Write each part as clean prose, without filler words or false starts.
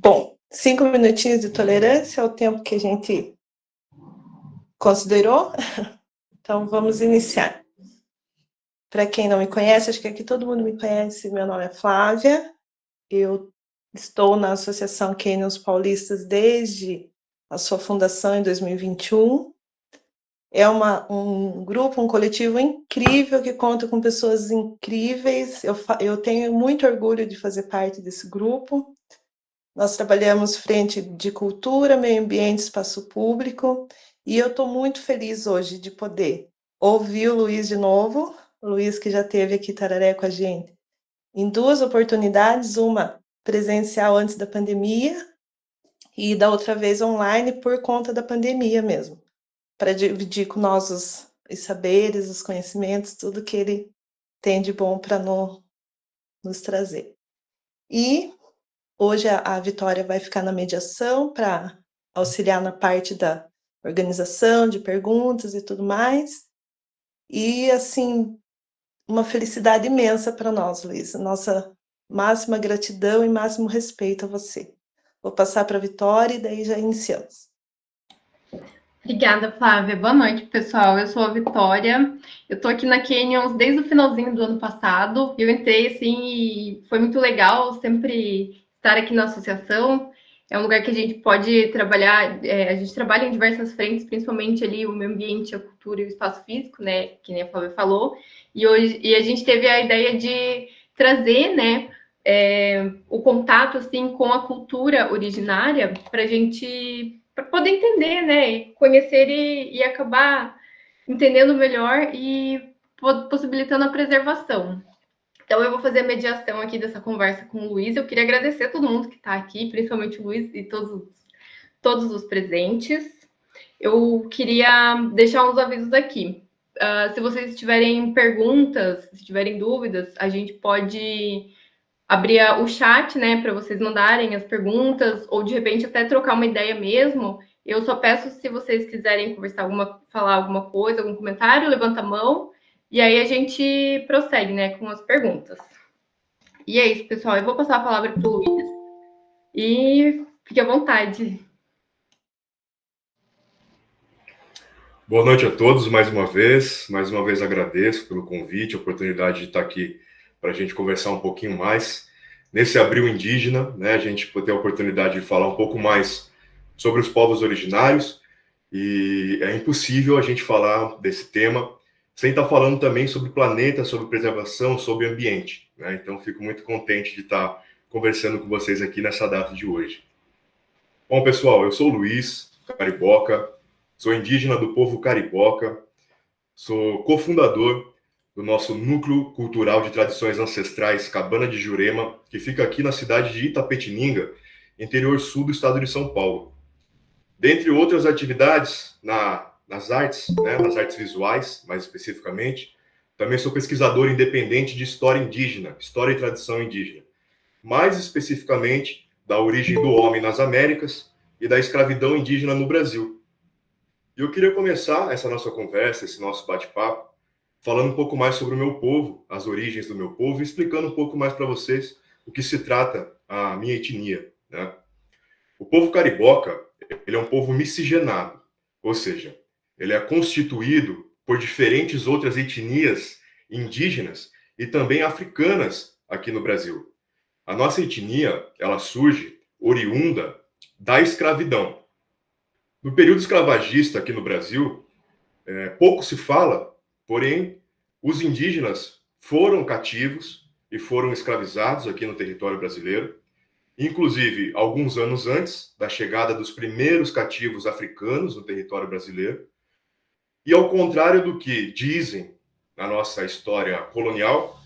Bom, 5 minutinhos de tolerância é o tempo que a gente considerou, então vamos iniciar. Para quem não me conhece, acho que aqui todo mundo me conhece, meu nome é Flávia, eu estou na Associação Canyons Paulistas desde a sua fundação em 2021. É um grupo, um coletivo incrível que conta com pessoas incríveis. Eu tenho muito orgulho de fazer parte desse grupo. Nós trabalhamos frente de cultura, meio ambiente, espaço público, e eu estou muito feliz hoje de poder ouvir o Luiz de novo, o Luiz que já esteve aqui em Tararé com a gente em 2 oportunidades, uma presencial antes da pandemia e da outra vez online por conta da pandemia mesmo, para dividir com nós os saberes, os conhecimentos, tudo que ele tem de bom para nos trazer. E hoje a Vitória vai ficar na mediação para auxiliar na parte da organização, de perguntas e tudo mais. E, assim, uma felicidade imensa para nós, Luísa. Nossa máxima gratidão e máximo respeito a você. Vou passar para a Vitória e daí já iniciamos. Obrigada, Flávia. Boa noite, pessoal. Eu sou a Vitória. Eu estou aqui na Canyons desde o finalzinho do ano passado. Eu entrei, assim, e foi muito legal sempre estar aqui na associação. É um lugar que a gente pode trabalhar, a gente trabalha em diversas frentes, principalmente ali o meio ambiente, a cultura e o espaço físico, né, que nem a Flávia falou. E a gente teve a ideia de trazer, né, o contato, assim, com a cultura originária para a gente para poder entender, né, e conhecer e acabar entendendo melhor e possibilitando a preservação. Então, eu vou fazer a mediação aqui dessa conversa com o Luiz. Eu queria agradecer a todo mundo que está aqui, principalmente o Luiz e todos os presentes. Eu queria deixar uns avisos aqui. Se vocês tiverem perguntas, se tiverem dúvidas, a gente pode abrir o chat, né, para vocês mandarem as perguntas, ou de repente até trocar uma ideia mesmo. Eu só peço, se vocês quiserem conversar falar alguma coisa, algum comentário, levanta a mão, e aí a gente prossegue, né, com as perguntas. E é isso, pessoal. Eu vou passar a palavra para o Luiz, e fique à vontade. Boa noite a todos, mais uma vez agradeço pelo convite, a oportunidade de estar aqui para a gente conversar um pouquinho mais. Nesse Abril Indígena, né, a gente ter a oportunidade de falar um pouco mais sobre os povos originários, e é impossível a gente falar desse tema sem estar falando também sobre planeta, sobre preservação, sobre ambiente, né? Então, fico muito contente de estar conversando com vocês aqui nessa data de hoje. Bom, pessoal, eu sou o Luiz Cariboca, sou indígena do povo Cariboca, sou cofundador do nosso Núcleo Cultural de Tradições Ancestrais Cabana de Jurema, que fica aqui na cidade de Itapetininga, interior sul do estado de São Paulo. Dentre outras atividades nas artes, né, nas artes visuais, mais especificamente, também sou pesquisador independente de história indígena, história e tradição indígena. Mais especificamente, da origem do homem nas Américas e da escravidão indígena no Brasil. E eu queria começar essa nossa conversa, esse nosso bate-papo, falando um pouco mais sobre o meu povo, as origens do meu povo, e explicando um pouco mais para vocês o que se trata a minha etnia, né? O povo cariboca, ele é um povo miscigenado, ou seja, ele é constituído por diferentes outras etnias indígenas e também africanas aqui no Brasil. A nossa etnia, ela surge oriunda da escravidão. No período escravagista aqui no Brasil, pouco se fala, porém, os indígenas foram cativos e foram escravizados aqui no território brasileiro, inclusive alguns anos antes da chegada dos primeiros cativos africanos no território brasileiro. E ao contrário do que dizem na nossa história colonial,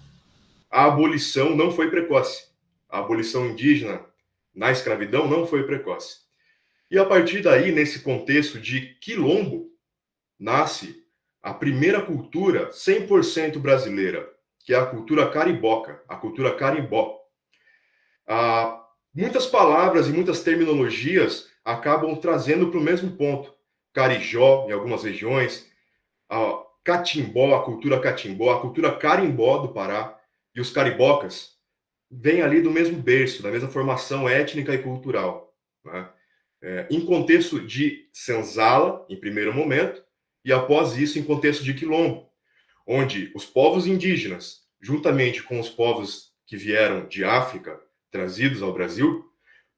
a abolição não foi precoce. A abolição indígena na escravidão não foi precoce. E a partir daí, nesse contexto de quilombo, nasce a primeira cultura 100% brasileira, que é a cultura cariboca, a cultura carimbó. Muitas palavras e muitas terminologias acabam trazendo para o mesmo ponto. Carijó, em algumas regiões, a catimbó, a cultura catimbó, a cultura carimbó do Pará, e os caribocas, vêm ali do mesmo berço, da mesma formação étnica e cultural, né? Em contexto de senzala, em primeiro momento, e após isso em contexto de quilombo, onde os povos indígenas, juntamente com os povos que vieram de África, trazidos ao Brasil,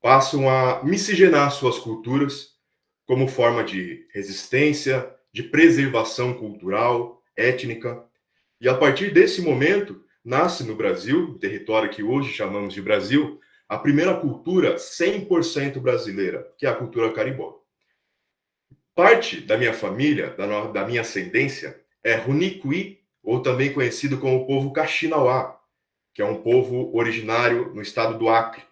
passam a miscigenar suas culturas como forma de resistência, de preservação cultural, étnica. E a partir desse momento, nasce no Brasil, no território que hoje chamamos de Brasil, a primeira cultura 100% brasileira, que é a cultura carimbó. Parte da minha família, da minha ascendência, é Runicuí, ou também conhecido como o povo Kaxinawá, que é um povo originário no estado do Acre.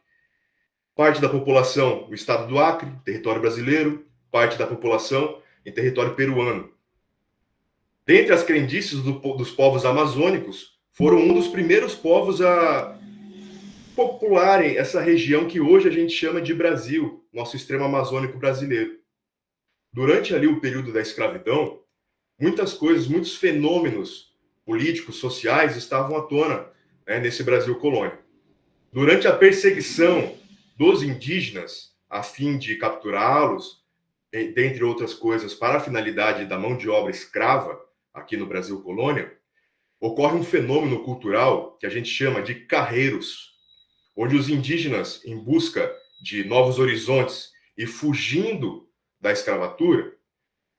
Parte da população no estado do Acre, território brasileiro, parte da população em território peruano. Dentre as crendices dos povos amazônicos, foram um dos primeiros povos a popularem essa região que hoje a gente chama de Brasil, nosso extremo amazônico brasileiro. Durante ali o período da escravidão, muitas coisas, muitos fenômenos políticos, sociais estavam à tona, né, nesse Brasil colônia. Durante a perseguição dos indígenas, a fim de capturá-los, dentre outras coisas, para a finalidade da mão de obra escrava aqui no Brasil colônia, ocorre um fenômeno cultural que a gente chama de carreiros, onde os indígenas, em busca de novos horizontes e fugindo da escravatura,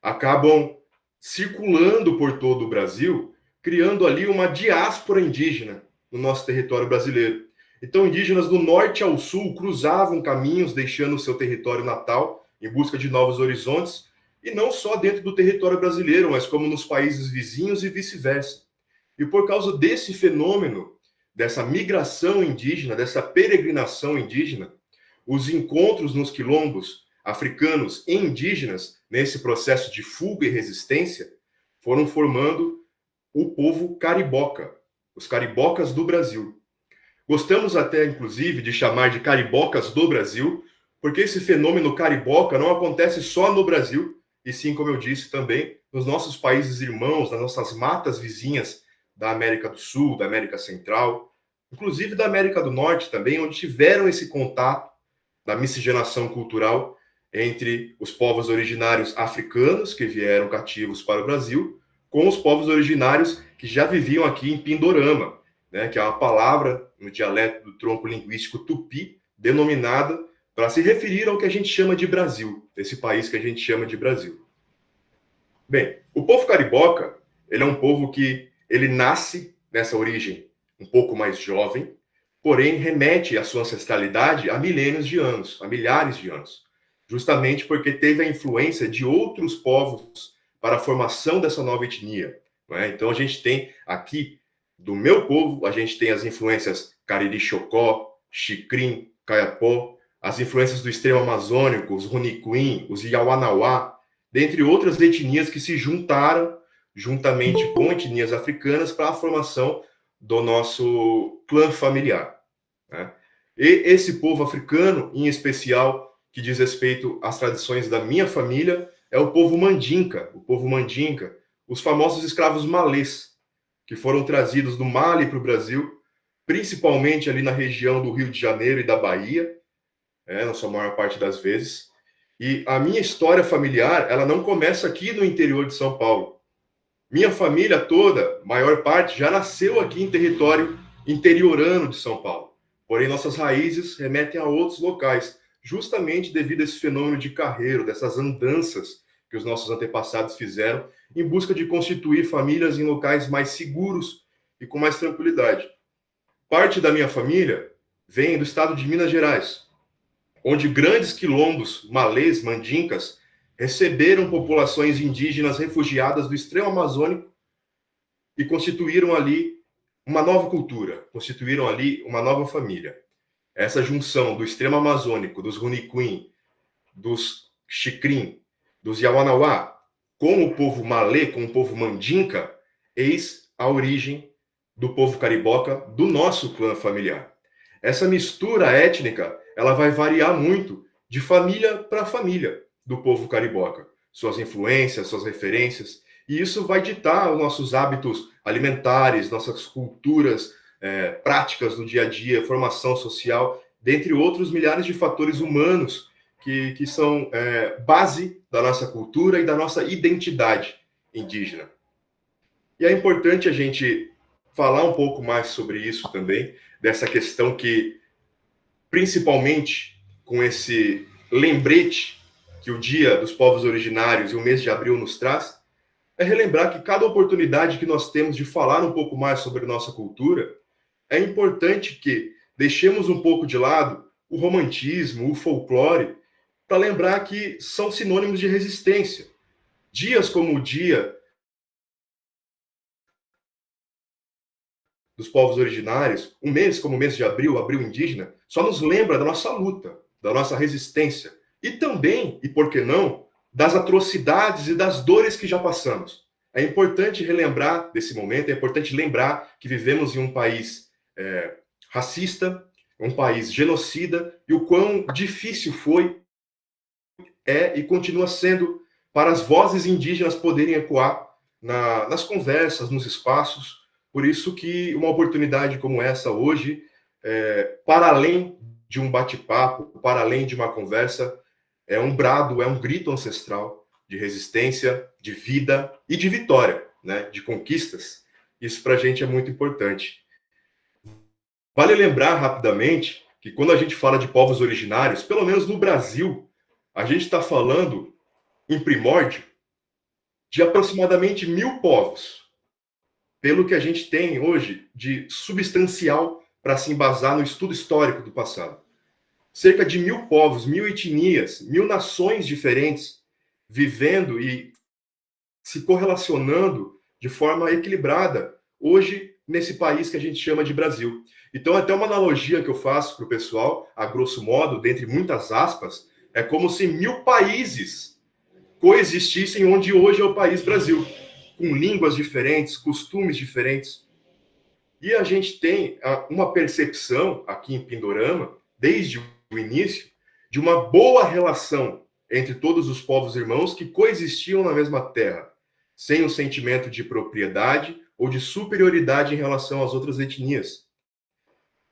acabam circulando por todo o Brasil, criando ali uma diáspora indígena no nosso território brasileiro. Então, indígenas do norte ao sul cruzavam caminhos, deixando o seu território natal em busca de novos horizontes, e não só dentro do território brasileiro, mas como nos países vizinhos e vice-versa. E por causa desse fenômeno, dessa migração indígena, dessa peregrinação indígena, os encontros nos quilombos africanos e indígenas, nesse processo de fuga e resistência, foram formando o povo cariboca, os caribocas do Brasil. Gostamos até, inclusive, de chamar de caribocas do Brasil, porque esse fenômeno cariboca não acontece só no Brasil, e sim, como eu disse, também nos nossos países irmãos, nas nossas matas vizinhas da América do Sul, da América Central, inclusive da América do Norte também, onde tiveram esse contato da miscigenação cultural entre os povos originários africanos que vieram cativos para o Brasil, com os povos originários que já viviam aqui em Pindorama, né, que é uma palavra no dialeto do tronco linguístico tupi, denominada para se referir ao que a gente chama de Brasil, esse país que a gente chama de Brasil. Bem, o povo cariboca, ele é um povo que ele nasce nessa origem um pouco mais jovem, porém remete a sua ancestralidade a milênios de anos, a milhares de anos, justamente porque teve a influência de outros povos para a formação dessa nova etnia, né? Então a gente tem aqui, do meu povo, a gente tem as influências Cariri-Chocó, Xicrim, Caiapó, as influências do extremo amazônico, os Runicuim, os Yawanawá, dentre outras etnias que se juntaram juntamente com etnias africanas para a formação do nosso clã familiar, né? E esse povo africano, em especial, que diz respeito às tradições da minha família, é o povo Mandinka, os famosos escravos malês, que foram trazidos do Mali para o Brasil, principalmente ali na região do Rio de Janeiro e da Bahia, na sua maior parte das vezes. E a minha história familiar, ela não começa aqui no interior de São Paulo. Minha família toda, maior parte, já nasceu aqui em território interiorano de São Paulo. Porém, nossas raízes remetem a outros locais, justamente devido a esse fenômeno de carreiro, dessas andanças que os nossos antepassados fizeram em busca de constituir famílias em locais mais seguros e com mais tranquilidade. Parte da minha família vem do estado de Minas Gerais, onde grandes quilombos malês, mandinkas, receberam populações indígenas refugiadas do extremo amazônico e constituíram ali uma nova cultura, constituíram ali uma nova família. Essa junção do extremo amazônico, dos Runicuim, dos Xicrim, dos Yawanawá, com o povo malê, com o povo mandinka, eis a origem do povo cariboca, do nosso clã familiar. Essa mistura étnica, ela vai variar muito de família para família do povo cariboca, suas influências, suas referências, e isso vai ditar os nossos hábitos alimentares, nossas culturas, práticas do dia a dia, formação social, dentre outros milhares de fatores humanos que são base da nossa cultura e da nossa identidade indígena. E é importante a gente falar um pouco mais sobre isso também, dessa questão que, principalmente com esse lembrete que o Dia dos Povos Originários e o mês de abril nos traz, é relembrar que cada oportunidade que nós temos de falar um pouco mais sobre nossa cultura, é importante que deixemos um pouco de lado o romantismo, o folclore, para lembrar que são sinônimos de resistência. Dias como o Dia dos Povos Originários, um mês como o mês de abril, abril indígena, só nos lembra da nossa luta, da nossa resistência. E também, e por que não, das atrocidades e das dores que já passamos. É importante relembrar desse momento, é importante lembrar que vivemos em um país racista, um país genocida, e o quão difícil foi, e continua sendo, para as vozes indígenas poderem ecoar nas conversas, nos espaços. Por isso que uma oportunidade como essa hoje, para além de um bate-papo, para além de uma conversa, é um brado, é um grito ancestral de resistência, de vida e de vitória, né? De conquistas. Isso para a gente é muito importante. Vale lembrar rapidamente que quando a gente fala de povos originários, pelo menos no Brasil, a gente está falando, em primórdio, de aproximadamente 1.000 povos, pelo que a gente tem hoje de substancial para se embasar no estudo histórico do passado. Cerca de 1.000 povos, 1.000 etnias, 1.000 nações diferentes, vivendo e se correlacionando de forma equilibrada, hoje, nesse país que a gente chama de Brasil. Então, até uma analogia que eu faço para o pessoal, a grosso modo, dentre muitas aspas, é como se 1.000 países coexistissem onde hoje é o país Brasil, com línguas diferentes, costumes diferentes. E a gente tem uma percepção aqui em Pindorama, desde o início, de uma boa relação entre todos os povos irmãos que coexistiam na mesma terra, sem o sentimento de propriedade ou de superioridade em relação às outras etnias.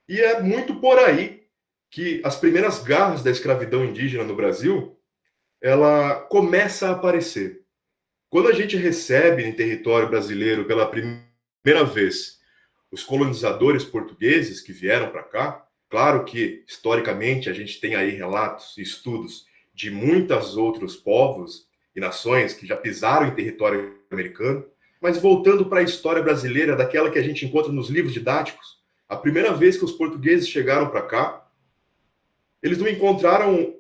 E é muito por aí que as primeiras garras da escravidão indígena no Brasil, ela começa a aparecer. Quando a gente recebe em território brasileiro pela primeira vez os colonizadores portugueses que vieram para cá, claro que historicamente a gente tem aí relatos e estudos de muitos outros povos e nações que já pisaram em território americano, mas voltando para a história brasileira, daquela que a gente encontra nos livros didáticos, a primeira vez que os portugueses chegaram para cá, eles não encontraram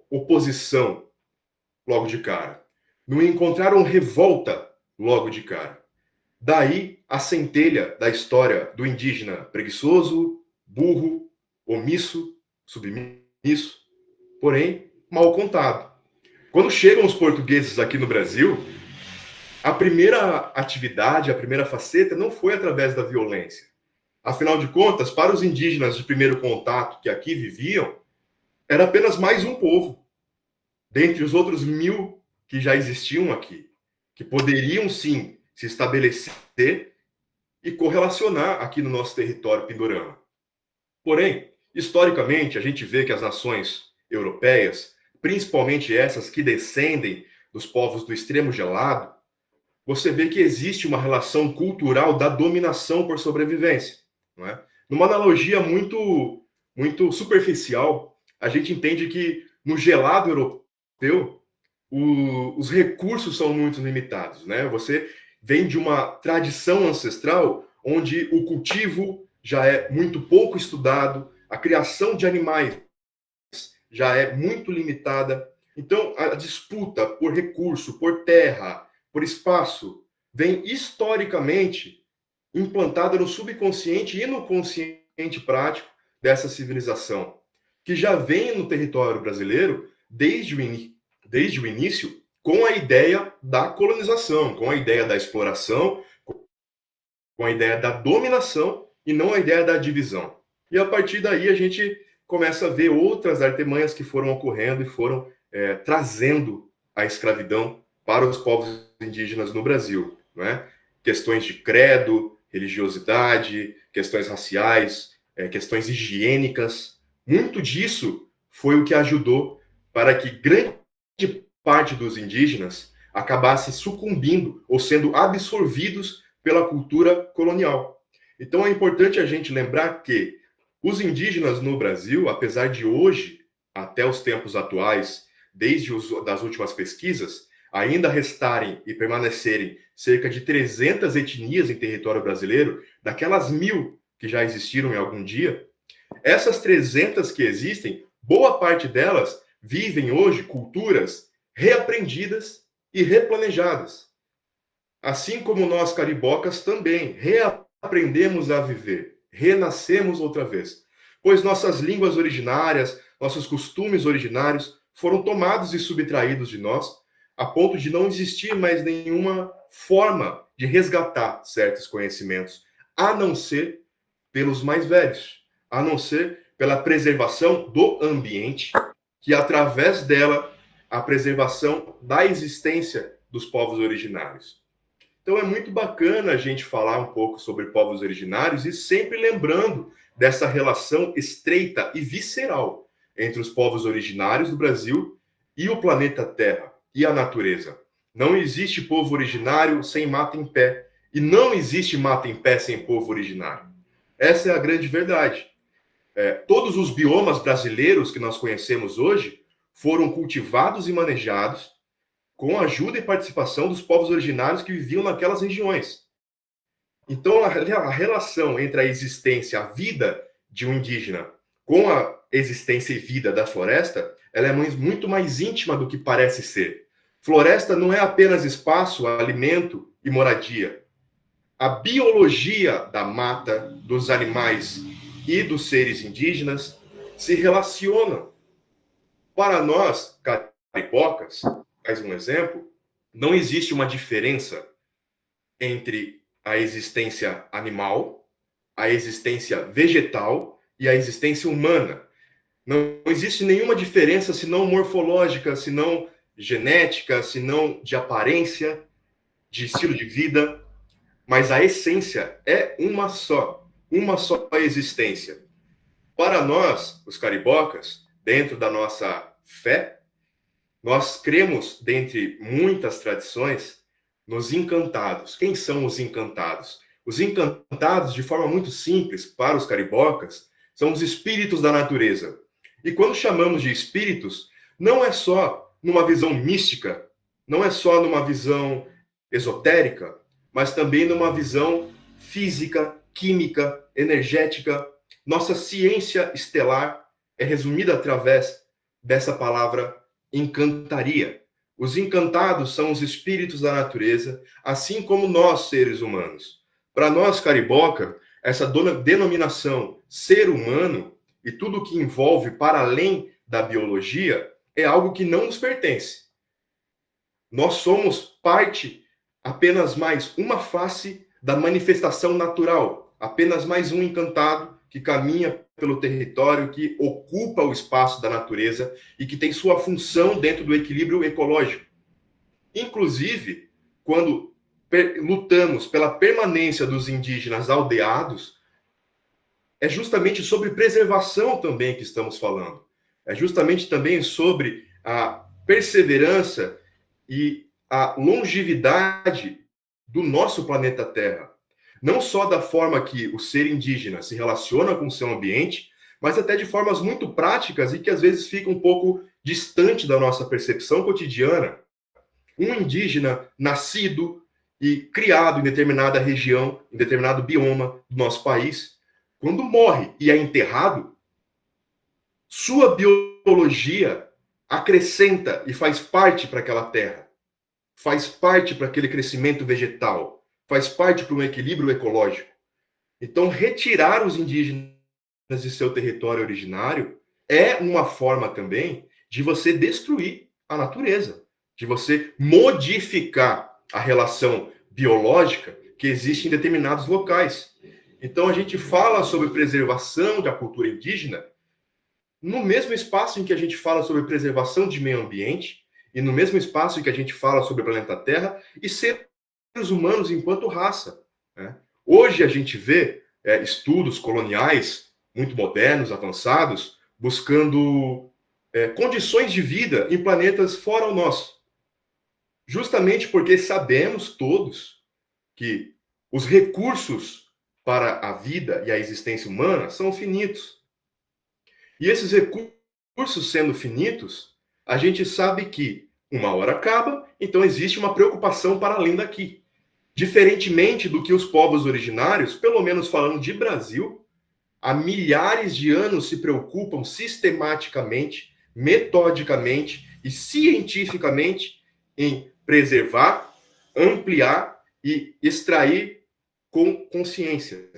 oposição logo de cara. Não encontraram revolta logo de cara. Daí a centelha da história do indígena preguiçoso, burro, omisso, submisso, porém mal contado. Quando chegam os portugueses aqui no Brasil, a primeira atividade, a primeira faceta não foi através da violência. Afinal de contas, para os indígenas de primeiro contato que aqui viviam, era apenas mais um povo, dentre os outros 1.000 que já existiam aqui, que poderiam sim se estabelecer e correlacionar aqui no nosso território Pindorama. Porém, historicamente, a gente vê que as nações europeias, principalmente essas que descendem dos povos do extremo gelado, você vê que existe uma relação cultural da dominação por sobrevivência. Não é? Numa analogia muito, muito superficial, a gente entende que no gelado europeu, os recursos são muito limitados. Né? Você vem de uma tradição ancestral onde o cultivo já é muito pouco estudado, a criação de animais já é muito limitada. Então, a disputa por recurso, por terra, por espaço, vem historicamente implantada no subconsciente e no consciente prático dessa civilização, que já vem no território brasileiro desde o início com a ideia da colonização, com a ideia da exploração, com a ideia da dominação e não a ideia da divisão. E a partir daí a gente começa a ver outras artimanhas que foram ocorrendo e foram trazendo a escravidão para os povos indígenas no Brasil. Não é? Questões de credo, religiosidade, questões raciais, questões higiênicas. Muito disso foi o que ajudou para que grande parte dos indígenas acabasse sucumbindo ou sendo absorvidos pela cultura colonial. Então é importante a gente lembrar que os indígenas no Brasil, apesar de hoje, até os tempos atuais, desde das últimas pesquisas, ainda restarem e permanecerem cerca de 300 etnias em território brasileiro, daquelas 1000 que já existiram em algum dia, essas 300 que existem, boa parte delas vivem hoje culturas reaprendidas e replanejadas. Assim como nós caribocas também reaprendemos a viver, renascemos outra vez, pois nossas línguas originárias, nossos costumes originários foram tomados e subtraídos de nós, a ponto de não existir mais nenhuma forma de resgatar certos conhecimentos, a não ser pelos mais velhos, a não ser pela preservação do ambiente, que através dela, a preservação da existência dos povos originários. Então é muito bacana a gente falar um pouco sobre povos originários e sempre lembrando dessa relação estreita e visceral entre os povos originários do Brasil e o planeta Terra e a natureza. Não existe povo originário sem mata em pé, e não existe mata em pé sem povo originário. Essa é a grande verdade. Todos os biomas brasileiros que nós conhecemos hoje foram cultivados e manejados com a ajuda e participação dos povos originários que viviam naquelas regiões. Então, a relação entre a existência, a vida de um indígena com a existência e vida da floresta, ela é muito mais íntima do que parece ser. Floresta não é apenas espaço, alimento e moradia. A biologia da mata, dos animais e dos seres indígenas se relacionam. Para nós, caripocas, mais um exemplo, não existe uma diferença entre a existência animal, a existência vegetal e a existência humana. Não existe nenhuma diferença, senão morfológica, senão genética, senão de aparência, de estilo de vida, mas a essência é uma só existência. Para nós, os caribocas, dentro da nossa fé, nós cremos, dentre muitas tradições, nos encantados. Quem são os encantados? Os encantados, de forma muito simples, para os caribocas, são os espíritos da natureza. E quando chamamos de espíritos, não é só numa visão mística, não é só numa visão esotérica, mas também numa visão física, química, energética. Nossa ciência estelar é resumida através dessa palavra encantaria. Os encantados são os espíritos da natureza, assim como nós, seres humanos. Para nós, cariboca, essa denominação ser humano e tudo que envolve para além da biologia é algo que não nos pertence. Nós somos parte, apenas mais uma face da manifestação natural, apenas mais um encantado que caminha pelo território, que ocupa o espaço da natureza e que tem sua função dentro do equilíbrio ecológico. Inclusive, quando lutamos pela permanência dos indígenas aldeados, é justamente sobre preservação também que estamos falando. É justamente também sobre a perseverança e a longevidade do nosso planeta Terra. Não só da forma que o ser indígena se relaciona com o seu ambiente, mas até de formas muito práticas e que às vezes fica um pouco distante da nossa percepção cotidiana. Um indígena nascido e criado em determinada região, em determinado bioma do nosso país, quando morre e é enterrado, sua biologia acrescenta e faz parte para aquela terra, faz parte para aquele crescimento vegetal, faz parte para um equilíbrio ecológico. Então, retirar os indígenas de seu território originário é uma forma também de você destruir a natureza, de você modificar a relação biológica que existe em determinados locais. Então, a gente fala sobre preservação da cultura indígena no mesmo espaço em que a gente fala sobre preservação de meio ambiente e no mesmo espaço em que a gente fala sobre o planeta Terra e seres humanos enquanto raça, né? Hoje a gente vê estudos coloniais muito modernos, avançados, buscando condições de vida em planetas fora o nosso. Justamente porque sabemos todos que os recursos para a vida e a existência humana são finitos. E esses recursos sendo finitos, a gente sabe que uma hora acaba, então existe uma preocupação para além daqui. Diferentemente do que os povos originários, pelo menos falando de Brasil, há milhares de anos se preocupam sistematicamente, metodicamente e cientificamente em preservar, ampliar e extrair com consciência.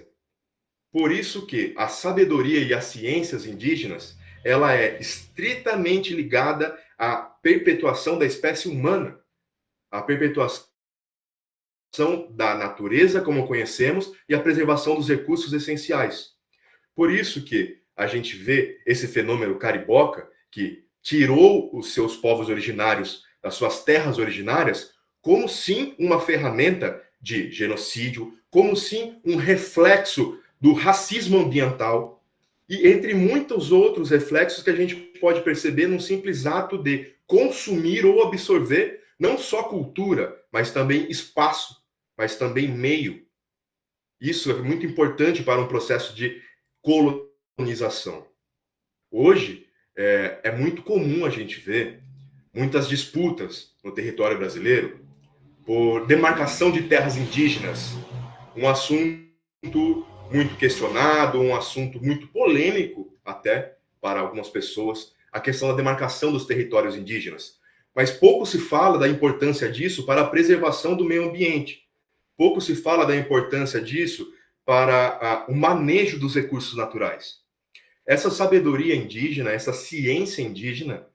Por isso que a sabedoria e as ciências indígenas, ela é estritamente ligada à perpetuação da espécie humana, à perpetuação da natureza como conhecemos e à preservação dos recursos essenciais. Por isso que a gente vê esse fenômeno cariboca, que tirou os seus povos originários das suas terras originárias, como sim uma ferramenta de genocídio, como sim um reflexo do racismo ambiental, e entre muitos outros reflexos que a gente pode perceber num simples ato de consumir ou absorver não só cultura, mas também espaço, mas também meio. Isso é muito importante para um processo de colonização. Hoje, é muito comum a gente ver muitas disputas no território brasileiro por demarcação de terras indígenas, um assunto muito questionado, um assunto muito polêmico até para algumas pessoas, a questão da demarcação dos territórios indígenas. Mas pouco se fala da importância disso para a preservação do meio ambiente. Pouco se fala da importância disso para o manejo dos recursos naturais. Essa sabedoria indígena, essa ciência indígena,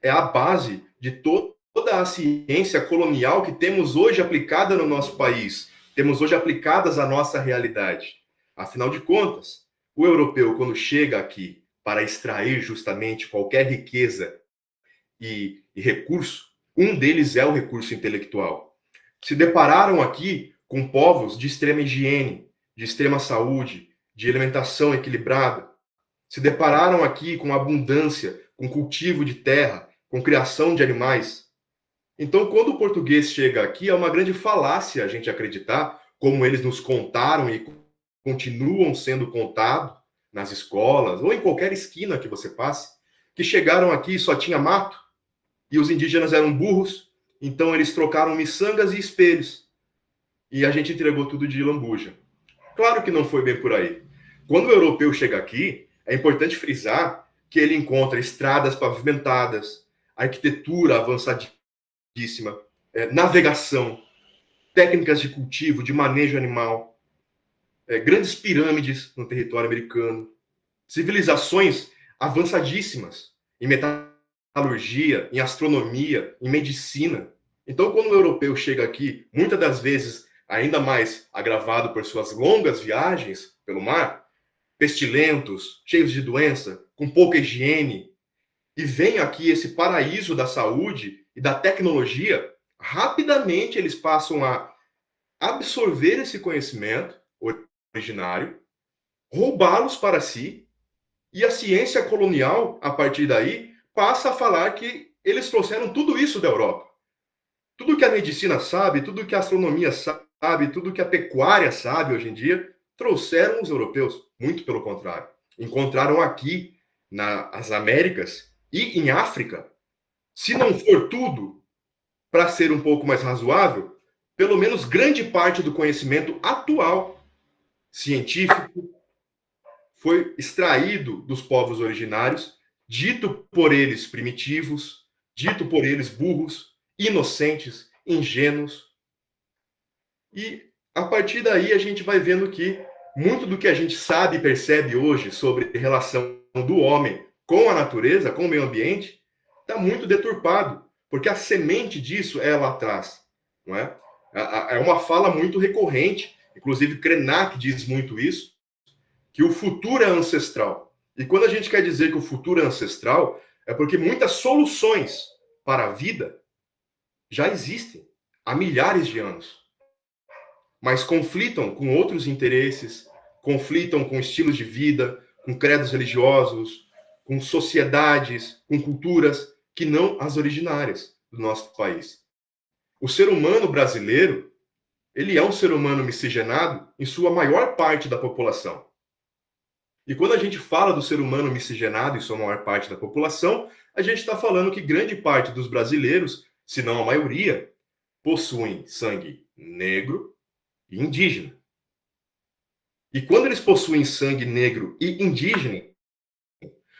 é a base de toda a ciência colonial que temos hoje aplicada no nosso país, temos hoje aplicadas à nossa realidade. Afinal de contas, o europeu, quando chega aqui para extrair justamente qualquer riqueza e recurso, um deles é o recurso intelectual. Se depararam aqui com povos de extrema higiene, de extrema saúde, de alimentação equilibrada. Se depararam aqui com abundância, com cultivo de terra, com criação de animais. Então, quando o português chega aqui, é uma grande falácia a gente acreditar, como eles nos contaram e continuam sendo contados nas escolas ou em qualquer esquina que você passe, que chegaram aqui e só tinha mato, e os indígenas eram burros, então eles trocaram miçangas e espelhos. E a gente entregou tudo de lambuja. Claro que não foi bem por aí. Quando o europeu chega aqui, é importante frisar que ele encontra estradas pavimentadas, arquitetura avançadíssima, navegação, técnicas de cultivo, de manejo animal, grandes pirâmides no território americano, civilizações avançadíssimas em metalurgia, em astronomia, em medicina. Então, quando o europeu chega aqui, muitas das vezes ainda mais agravado por suas longas viagens pelo mar, pestilentos, cheios de doença, com pouca higiene, e vem aqui esse paraíso da saúde e da tecnologia, rapidamente eles passam a absorver esse conhecimento originário, roubá-los para si, e a ciência colonial, a partir daí, passa a falar que eles trouxeram tudo isso da Europa. Tudo que a medicina sabe, tudo que a astronomia sabe, tudo que a pecuária sabe hoje em dia, trouxeram os europeus. Muito pelo contrário. Encontraram aqui, nas Américas e em África, se não for tudo, para ser um pouco mais razoável, pelo menos grande parte do conhecimento atual científico foi extraído dos povos originários, dito por eles primitivos, dito por eles burros, inocentes, ingênuos. E a partir daí a gente vai vendo que muito do que a gente sabe e percebe hoje sobre a relação do homem com a natureza, com o meio ambiente, está muito deturpado, porque a semente disso é lá atrás, não é? É uma fala muito recorrente, inclusive Krenak diz muito isso, que o futuro é ancestral. E quando a gente quer dizer que o futuro é ancestral, é porque muitas soluções para a vida já existem há milhares de anos. mas conflitam com outros interesses, conflitam com estilos de vida, com credos religiosos, com sociedades, com culturas que não as originárias do nosso país. O ser humano brasileiro, ele é um ser humano miscigenado em sua maior parte da população. E quando a gente fala do ser humano miscigenado em sua maior parte da população, a gente está falando que grande parte dos brasileiros, se não a maioria, possuem sangue negro e indígena. E quando eles possuem sangue negro e indígena,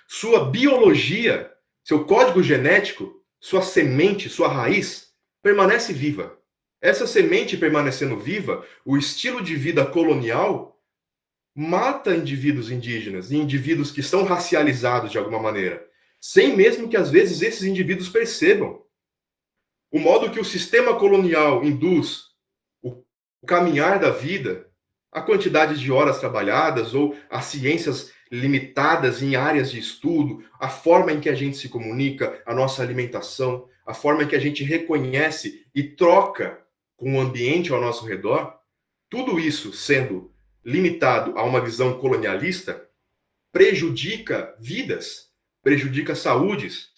sua biologia, seu código genético, sua semente, sua raiz, permanece viva. Essa semente permanecendo viva, o estilo de vida colonial mata indivíduos indígenas e indivíduos que são racializados de alguma maneira, sem mesmo que às vezes esses indivíduos percebam. O modo que o sistema colonial induz o caminhar da vida, a quantidade de horas trabalhadas ou as ciências limitadas em áreas de estudo, a forma em que a gente se comunica, a nossa alimentação, a forma em que a gente reconhece e troca com o ambiente ao nosso redor, tudo isso sendo limitado a uma visão colonialista, prejudica vidas, prejudica saúdes,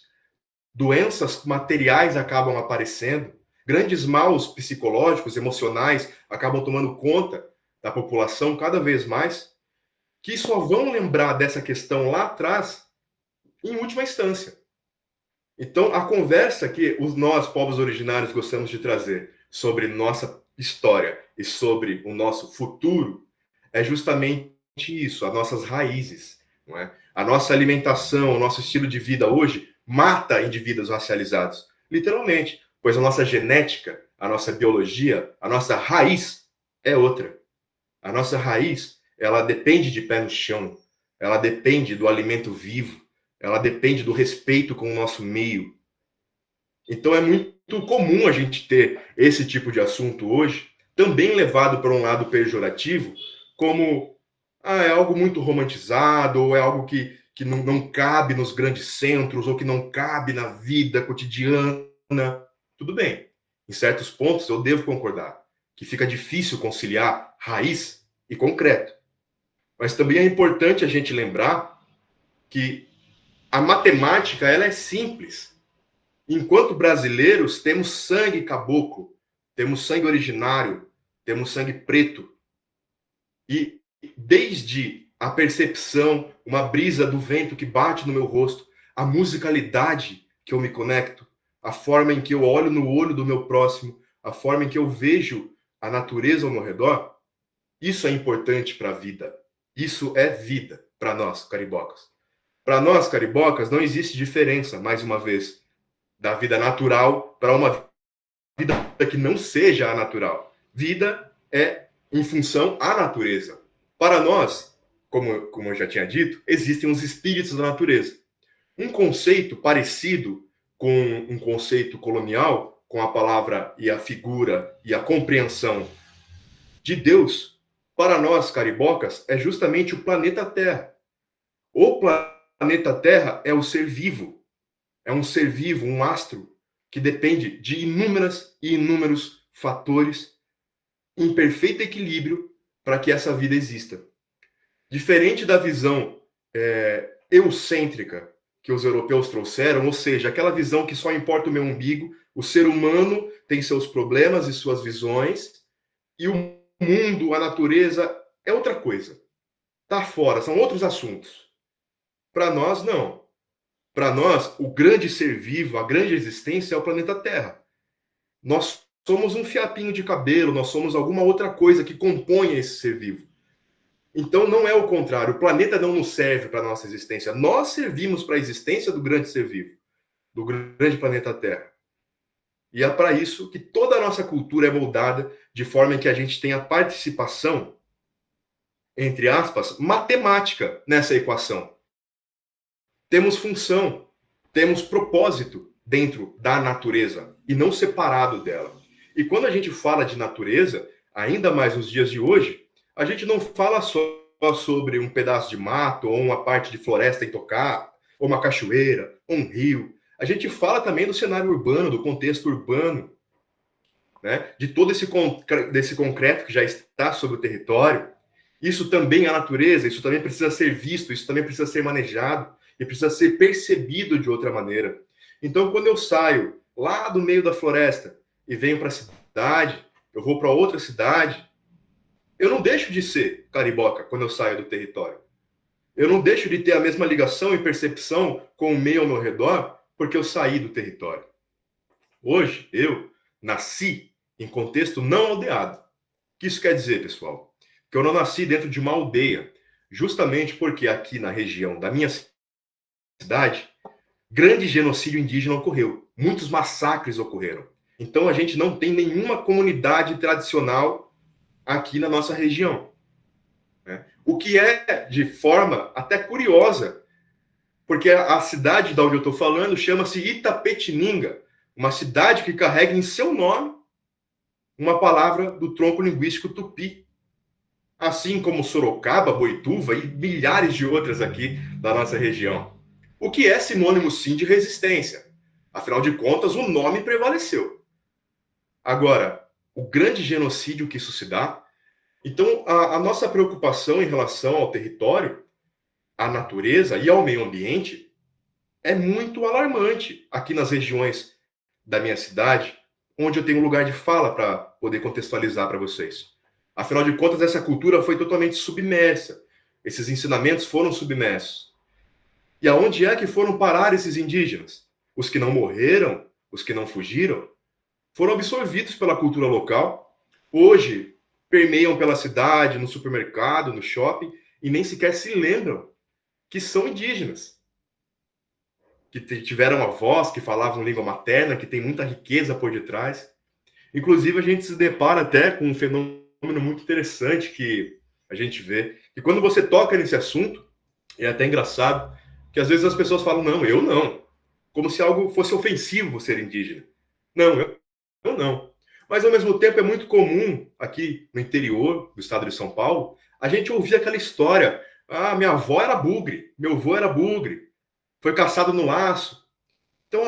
doenças materiais acabam aparecendo, grandes maus psicológicos, emocionais acabam tomando conta da população cada vez mais, que só vão lembrar dessa questão lá atrás, em última instância. Então, a conversa que nós, povos originários, gostamos de trazer sobre nossa história e sobre o nosso futuro é justamente isso, as nossas raízes. Não é? A nossa alimentação, o nosso estilo de vida hoje mata indivíduos racializados, literalmente, pois a nossa genética, a nossa biologia, a nossa raiz é outra. A nossa raiz, ela depende de pé no chão, ela depende do alimento vivo, ela depende do respeito com o nosso meio. Então é muito comum a gente ter esse tipo de assunto hoje, também levado para um lado pejorativo, como é algo muito romantizado, ou é algo que não cabe nos grandes centros, ou que não cabe na vida cotidiana. Tudo bem, em certos pontos eu devo concordar, que fica difícil conciliar raiz e concreto. Mas também é importante a gente lembrar que a matemática ela é simples. Enquanto brasileiros, temos sangue caboclo, temos sangue originário, temos sangue preto. E desde a percepção, uma brisa do vento que bate no meu rosto, a musicalidade que eu me conecto, a forma em que eu olho no olho do meu próximo, a forma em que eu vejo a natureza ao meu redor, isso é importante para a vida. Isso é vida para nós, caribocas. Para nós, caribocas, não existe diferença, mais uma vez, da vida natural para uma vida que não seja a natural. Vida é em função à natureza. Para nós, como eu já tinha dito, existem os espíritos da natureza. Um conceito parecido com um conceito colonial, com a palavra e a figura e a compreensão de Deus, para nós, caribocas, é justamente o planeta Terra. O planeta Terra é o ser vivo. É um ser vivo, um astro, que depende de inúmeras e inúmeros fatores em perfeito equilíbrio para que essa vida exista. Diferente da visão eucêntrica que os europeus trouxeram, ou seja, aquela visão que só importa o meu umbigo, o ser humano tem seus problemas e suas visões, e o mundo, a natureza, é outra coisa. Está fora, são outros assuntos. Para nós, não. Para nós, o grande ser vivo, a grande existência é o planeta Terra. Nós somos um fiapinho de cabelo, nós somos alguma outra coisa que compõe esse ser vivo. Então não é o contrário, o planeta não nos serve para a nossa existência. Nós servimos para a existência do grande ser vivo, do grande planeta Terra. E é para isso que toda a nossa cultura é moldada de forma em que a gente tenha participação, entre aspas, matemática nessa equação. Temos função, temos propósito dentro da natureza e não separado dela. E quando a gente fala de natureza, ainda mais nos dias de hoje, a gente não fala só sobre um pedaço de mato ou uma parte de floresta intocada, ou uma cachoeira, ou um rio. A gente fala também do cenário urbano, do contexto urbano, né, de todo desse concreto que já está sobre o território. Isso também é a natureza, isso também precisa ser visto, isso também precisa ser manejado e precisa ser percebido de outra maneira. Então, quando eu saio lá do meio da floresta e venho para a cidade, eu vou para outra cidade, eu não deixo de ser cariboca quando eu saio do território. Eu não deixo de ter a mesma ligação e percepção com o meio ao meu redor porque eu saí do território. Hoje, eu nasci em contexto não aldeado. O que isso quer dizer, pessoal? Que eu não nasci dentro de uma aldeia, justamente porque aqui na região da minha cidade, grande genocídio indígena ocorreu. Muitos massacres ocorreram. Então, a gente não tem nenhuma comunidade tradicional aqui na nossa região. Né? O que é de forma até curiosa, porque a cidade da onde eu estou falando chama-se Itapetininga, uma cidade que carrega em seu nome uma palavra do tronco linguístico tupi, assim como Sorocaba, Boituva e milhares de outras aqui da nossa região. O que é sinônimo, sim, de resistência. Afinal de contas, o nome prevaleceu. Agora, o grande genocídio que isso se dá. Então, a nossa preocupação em relação ao território, à natureza e ao meio ambiente é muito alarmante aqui nas regiões da minha cidade, onde eu tenho um lugar de fala para poder contextualizar para vocês. Afinal de contas, essa cultura foi totalmente submersa. Esses ensinamentos foram submersos. E aonde é que foram parar esses indígenas? Os que não morreram, os que não fugiram, foram absorvidos pela cultura local. Hoje, permeiam pela cidade, no supermercado, no shopping, e nem sequer se lembram que são indígenas. Que tiveram avós, que falavam língua materna, que tem muita riqueza por detrás. Inclusive, a gente se depara até com um fenômeno muito interessante que a gente vê. E quando você toca nesse assunto, é até engraçado, que às vezes as pessoas falam, não, eu não. Como se algo fosse ofensivo ser indígena. Não, eu não. Mas, ao mesmo tempo, é muito comum, aqui no interior do estado de São Paulo, a gente ouvir aquela história. Ah, minha avó era bugre, meu avô era bugre, foi caçado no laço. Então,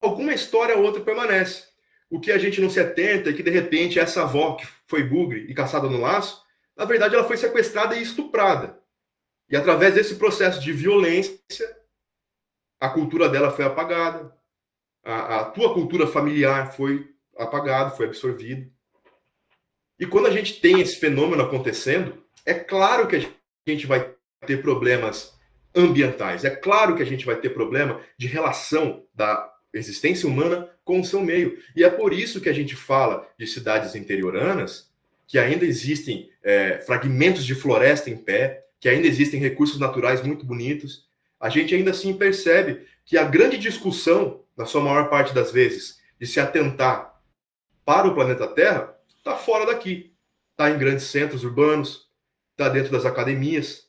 alguma história ou outra permanece. O que a gente não se atenta é que, de repente, essa avó que foi bugre e caçada no laço, na verdade, ela foi sequestrada e estuprada. E, através desse processo de violência, a cultura dela foi apagada, a tua cultura familiar foi apagado, foi absorvido. E quando a gente tem esse fenômeno acontecendo, é claro que a gente vai ter problemas ambientais, é claro que a gente vai ter problema de relação da existência humana com o seu meio. E é por isso que a gente fala de cidades interioranas, que ainda existem fragmentos de floresta em pé, que ainda existem recursos naturais muito bonitos. A gente ainda assim percebe que a grande discussão, na sua maior parte das vezes, de se atentar para o planeta Terra, está fora daqui. Está em grandes centros urbanos, está dentro das academias.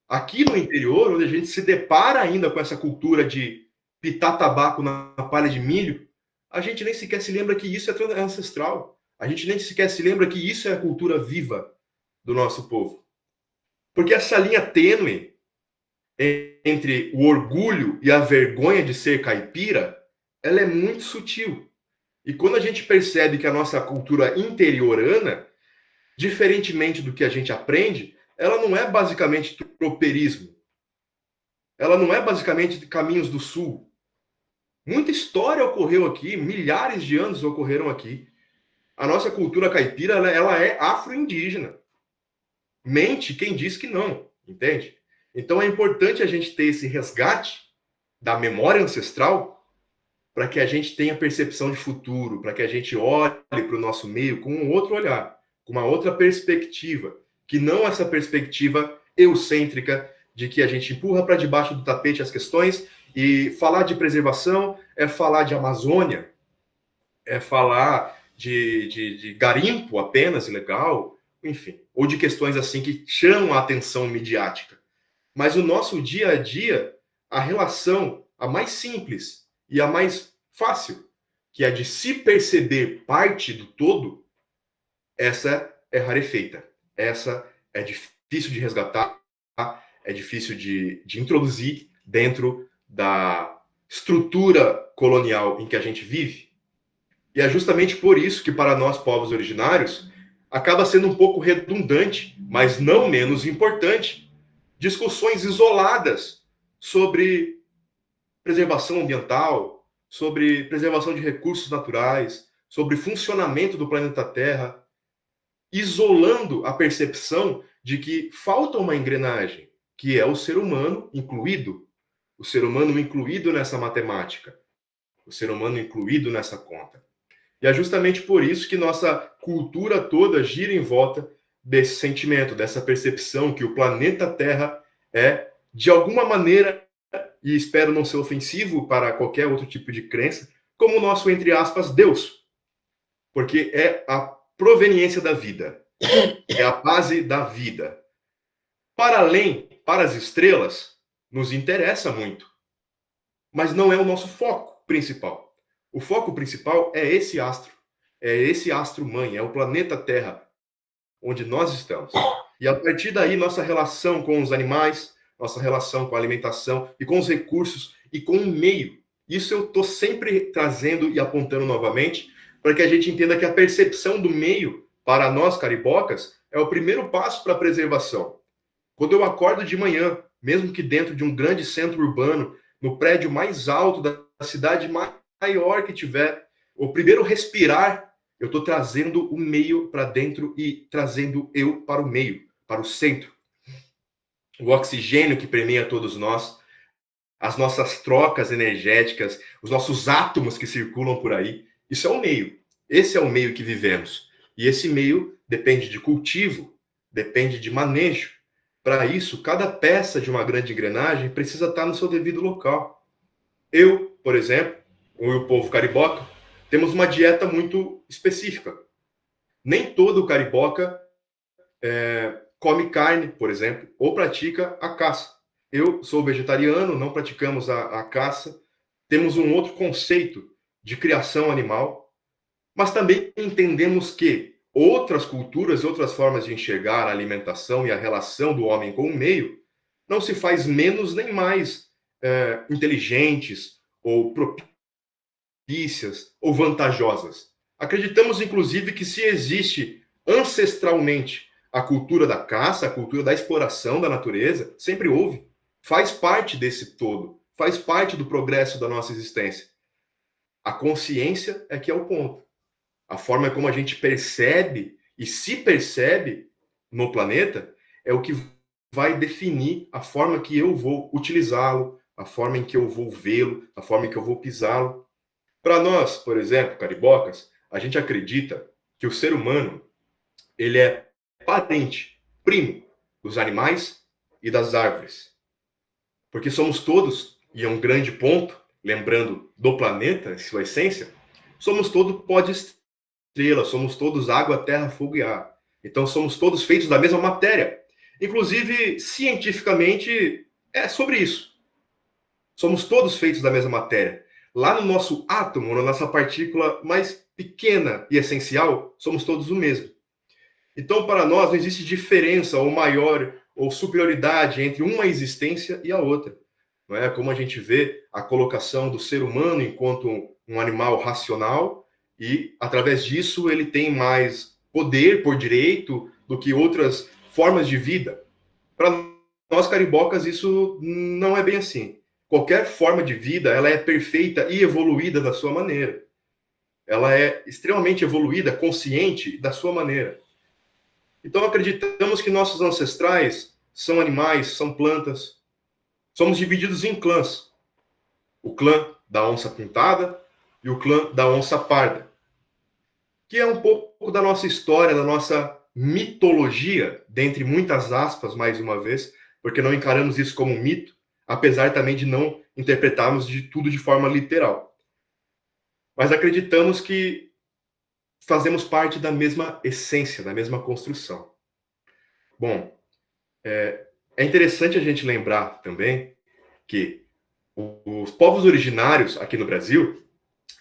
Aqui no interior, onde a gente se depara ainda com essa cultura de pitar tabaco na palha de milho, a gente nem sequer se lembra que isso é ancestral. A gente nem sequer se lembra que isso é a cultura viva do nosso povo. Porque essa linha tênue entre o orgulho e a vergonha de ser caipira, ela é muito sutil. E quando a gente percebe que a nossa cultura interiorana, diferentemente do que a gente aprende, ela não é basicamente tropeirismo. Ela não é basicamente caminhos do sul. Muita história ocorreu aqui, milhares de anos ocorreram aqui. A nossa cultura caipira, ela é afro-indígena. Mente quem diz que não, entende? Então é importante a gente ter esse resgate da memória ancestral para que a gente tenha percepção de futuro, para que a gente olhe para o nosso meio com um outro olhar, com uma outra perspectiva, que não essa perspectiva eucêntrica de que a gente empurra para debaixo do tapete as questões e falar de preservação é falar de Amazônia, é falar de garimpo apenas ilegal, enfim, ou de questões assim que chamam a atenção midiática. Mas o nosso dia a dia, a relação, a mais simples e a mais fácil, que é de se perceber parte do todo, essa é rarefeita. Essa é difícil de resgatar, é difícil de introduzir dentro da estrutura colonial em que a gente vive. E é justamente por isso que, para nós, povos originários, acaba sendo um pouco redundante, mas não menos importante, discussões isoladas sobre preservação ambiental, sobre preservação de recursos naturais, sobre funcionamento do planeta Terra, isolando a percepção de que falta uma engrenagem, que é o ser humano incluído nessa matemática, o ser humano incluído nessa conta. E é justamente por isso que nossa cultura toda gira em volta desse sentimento, dessa percepção que o planeta Terra é, de alguma maneira, e espero não ser ofensivo para qualquer outro tipo de crença, como o nosso, entre aspas, Deus. Porque é a proveniência da vida, é a base da vida. Para além, para as estrelas, nos interessa muito, mas não é o nosso foco principal. O foco principal é esse astro-mãe, é o planeta Terra, onde nós estamos. E a partir daí, nossa relação com os animais, nossa relação com a alimentação e com os recursos e com o meio. Isso eu estou sempre trazendo e apontando novamente, para que a gente entenda que a percepção do meio, para nós caribocas, é o primeiro passo para a preservação. Quando eu acordo de manhã, mesmo que dentro de um grande centro urbano, no prédio mais alto da cidade maior que tiver, o primeiro respirar, eu estou trazendo o meio para dentro e trazendo eu para o meio, para o centro. O oxigênio que permeia todos nós, as nossas trocas energéticas, os nossos átomos que circulam por aí, isso é o meio. Esse é o meio que vivemos. E esse meio depende de cultivo, depende de manejo. Para isso, cada peça de uma grande engrenagem precisa estar no seu devido local. Eu, por exemplo, ou o povo cariboca, temos uma dieta muito específica. Nem todo cariboca come carne, por exemplo, ou pratica a caça. Eu sou vegetariano, não praticamos a caça. Temos um outro conceito de criação animal, mas também entendemos que outras culturas, outras formas de enxergar a alimentação e a relação do homem com o meio não se faz menos nem mais inteligentes ou propícias ou vantajosas. Acreditamos, inclusive, que se existe ancestralmente a cultura da caça, a cultura da exploração da natureza, sempre houve, faz parte desse todo, faz parte do progresso da nossa existência. A consciência é que é o ponto. A forma como a gente percebe e se percebe no planeta é o que vai definir a forma que eu vou utilizá-lo, a forma em que eu vou vê-lo, a forma em que eu vou pisá-lo. Para nós, por exemplo, caribocas, a gente acredita que o ser humano ele é parente, primo dos animais e das árvores. Porque somos todos, e é um grande ponto, lembrando do planeta, sua essência, somos todos pó de estrela, somos todos água, terra, fogo e ar. Então somos todos feitos da mesma matéria. Inclusive, cientificamente, é sobre isso. Somos todos feitos da mesma matéria. Lá no nosso átomo, na nossa partícula mais pequena e essencial, somos todos o mesmo. Então, para nós, não existe diferença ou maior ou superioridade entre uma existência e a outra. Não é como a gente vê a colocação do ser humano enquanto um animal racional e, através disso, ele tem mais poder por direito do que outras formas de vida. Para nós, caribocas, isso não é bem assim. Qualquer forma de vida, ela é perfeita e evoluída da sua maneira. Ela é extremamente evoluída, consciente da sua maneira. Então, acreditamos que nossos ancestrais são animais, são plantas. Somos divididos em clãs. O clã da onça pintada e o clã da onça parda. Que é um pouco da nossa história, da nossa mitologia, dentre muitas aspas, mais uma vez, porque não encaramos isso como um mito, apesar também de não interpretarmos de tudo de forma literal. Mas acreditamos que fazemos parte da mesma essência, da mesma construção. Bom, é interessante a gente lembrar também que os povos originários aqui no Brasil,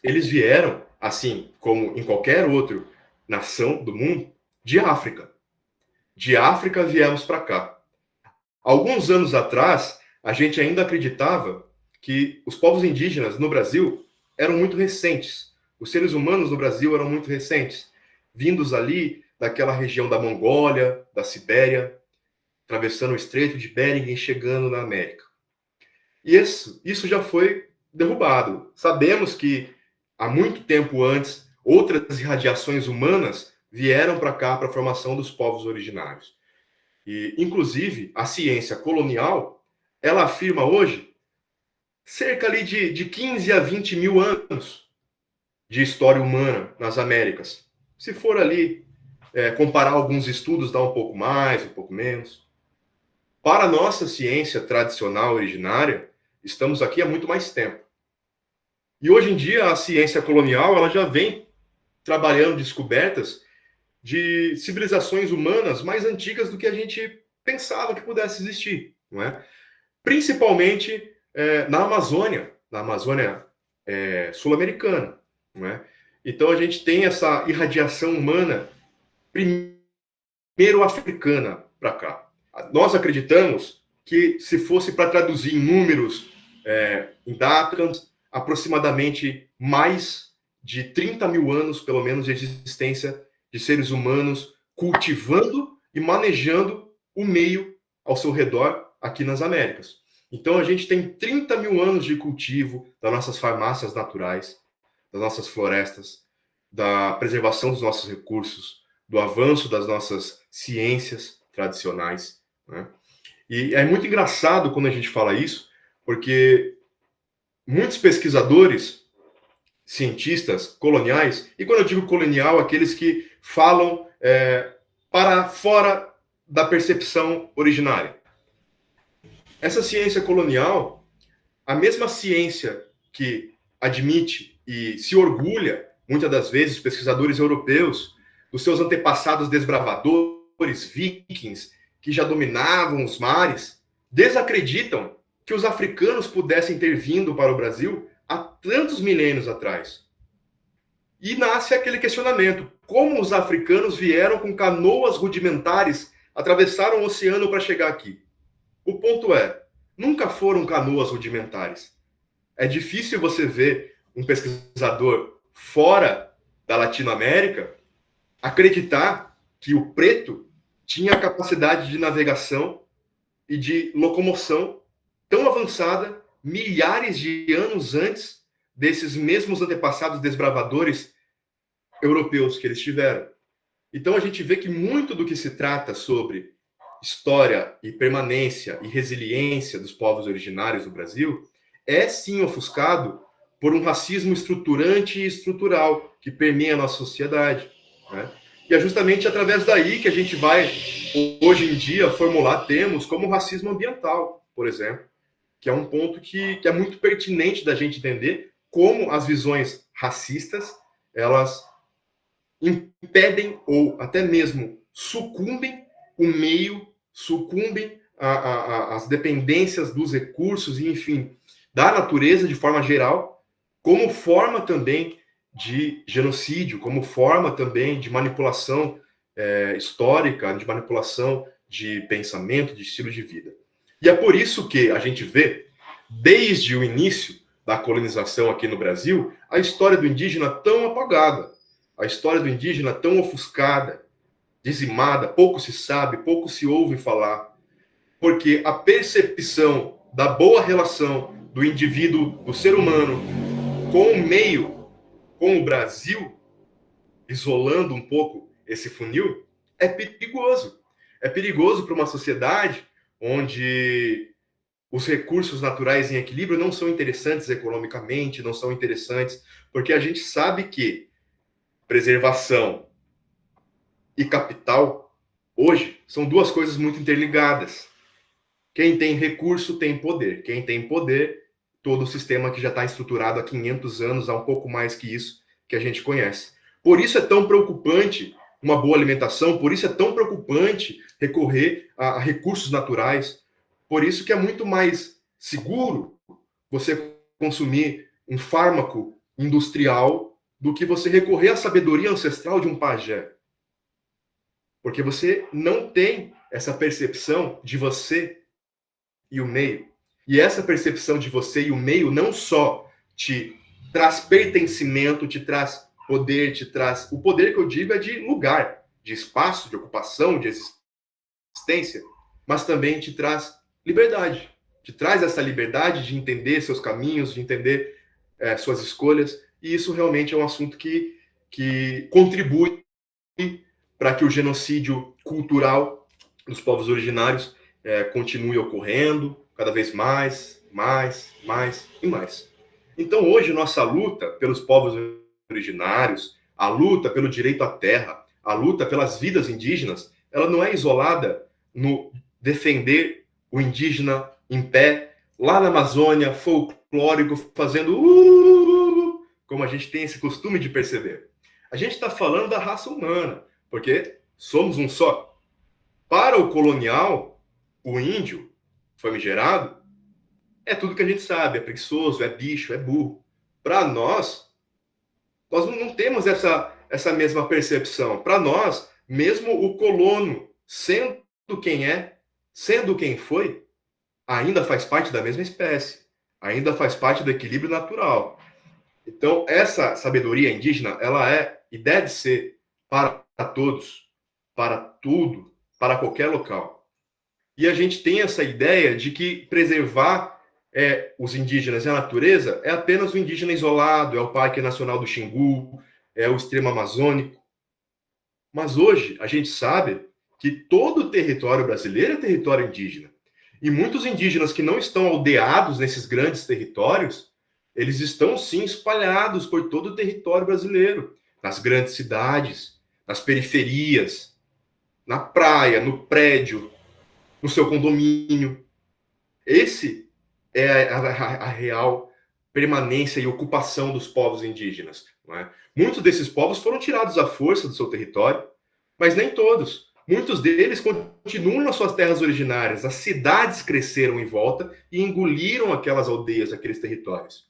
eles vieram, assim como em qualquer outra nação do mundo, de África. De África viemos para cá. Alguns anos atrás, a gente ainda acreditava que os povos indígenas no Brasil eram muito recentes, Os seres humanos no Brasil eram muito recentes, vindos ali daquela região da Mongólia, da Sibéria, atravessando o Estreito de Bering e chegando na América. E isso já foi derrubado. Sabemos que há muito tempo antes, outras irradiações humanas vieram para cá para a formação dos povos originários. E, inclusive, a ciência colonial, ela afirma hoje cerca ali de 15 a 20 mil anos de história humana nas Américas. Se for ali comparar alguns estudos, dá um pouco mais, um pouco menos. Para a nossa ciência tradicional, originária, estamos aqui há muito mais tempo. E hoje em dia, a ciência colonial ela já vem trabalhando descobertas de civilizações humanas mais antigas do que a gente pensava que pudesse existir, não é? Principalmente na Amazônia sul-americana, não é? Então a gente tem essa irradiação humana primeiro africana para cá. Nós acreditamos que se fosse para traduzir em números, em datas, aproximadamente mais de 30 mil anos, pelo menos, de existência de seres humanos cultivando e manejando o meio ao seu redor aqui nas Américas. Então, a gente tem 30 mil anos de cultivo das nossas farmácias naturais, das nossas florestas, da preservação dos nossos recursos, do avanço das nossas ciências tradicionais, né? E é muito engraçado quando a gente fala isso, porque muitos pesquisadores, cientistas coloniais, e quando eu digo colonial, aqueles que falam para fora da percepção originária. Essa ciência colonial, a mesma ciência que admite e se orgulha, muitas das vezes, pesquisadores europeus, dos seus antepassados desbravadores, vikings, que já dominavam os mares, desacreditam que os africanos pudessem ter vindo para o Brasil há tantos milênios atrás. E nasce aquele questionamento: como os africanos vieram com canoas rudimentares, atravessaram o oceano para chegar aqui? O ponto é, nunca foram canoas rudimentares. É difícil você ver um pesquisador fora da Latinoamérica acreditar que o preto tinha capacidade de navegação e de locomoção tão avançada milhares de anos antes desses mesmos antepassados desbravadores europeus que eles tiveram. Então a gente vê que muito do que se trata sobre história e permanência e resiliência dos povos originários do Brasil é sim ofuscado por um racismo estruturante e estrutural que permeia a nossa sociedade, né? E é justamente através daí que a gente vai, hoje em dia, formular termos como racismo ambiental, por exemplo, que é um ponto que é muito pertinente da gente entender como as visões racistas, elas impedem ou até mesmo sucumbem o meio, sucumbem às dependências dos recursos e, enfim, da natureza de forma geral, como forma também de genocídio, como forma também de manipulação histórica, de manipulação de pensamento, de estilo de vida. E é por isso que a gente vê, desde o início da colonização aqui no Brasil, a história do indígena tão apagada, a história do indígena tão ofuscada, dizimada, pouco se sabe, pouco se ouve falar, porque a percepção da boa relação do indivíduo, do ser humano, com o meio, com o Brasil, isolando um pouco esse funil, é perigoso. É perigoso para uma sociedade onde os recursos naturais em equilíbrio não são interessantes economicamente, não são interessantes, porque a gente sabe que preservação e capital, hoje, são duas coisas muito interligadas. Quem tem recurso tem poder. Quem tem poder, todo o sistema que já está estruturado há 500 anos, há um pouco mais que isso, que a gente conhece. Por isso é tão preocupante uma boa alimentação, por isso é tão preocupante recorrer a recursos naturais, por isso que é muito mais seguro você consumir um fármaco industrial do que você recorrer à sabedoria ancestral de um pajé. Porque você não tem essa percepção de você e o meio. E essa percepção de você e o meio não só te traz pertencimento, te traz poder, te traz... O poder que eu digo é de lugar, de espaço, de ocupação, de existência, mas também te traz liberdade. Te traz essa liberdade de entender seus caminhos, de entender suas escolhas, e isso realmente é um assunto que contribui para que o genocídio cultural dos povos originários continue ocorrendo cada vez mais e mais. Então, hoje, nossa luta pelos povos originários, a luta pelo direito à terra, a luta pelas vidas indígenas, ela não é isolada no defender o indígena em pé, lá na Amazônia, folclórico, fazendo como a gente tem esse costume de perceber. A gente está falando da raça humana, porque somos um só. Para o colonial, o índio famigerado é tudo que a gente sabe, é preguiçoso, é bicho, é burro. Para nós não temos essa mesma percepção. Para nós, mesmo o colono, sendo quem é, sendo quem foi, ainda faz parte da mesma espécie, ainda faz parte do equilíbrio natural. Então, essa sabedoria indígena, ela é e deve ser para todos, para tudo, para qualquer local. E a gente tem essa ideia de que preservar os indígenas e a natureza é apenas o indígena isolado, é o Parque Nacional do Xingu, é o extremo amazônico. Mas hoje a gente sabe que todo o território brasileiro é território indígena. E muitos indígenas que não estão aldeados nesses grandes territórios, eles estão sim espalhados por todo o território brasileiro, nas grandes cidades, nas periferias, na praia, no prédio, no seu condomínio. Esse é a real permanência e ocupação dos povos indígenas. Não é? Muitos desses povos foram tirados à força do seu território, mas nem todos. Muitos deles continuam nas suas terras originárias. As cidades cresceram em volta e engoliram aquelas aldeias, aqueles territórios.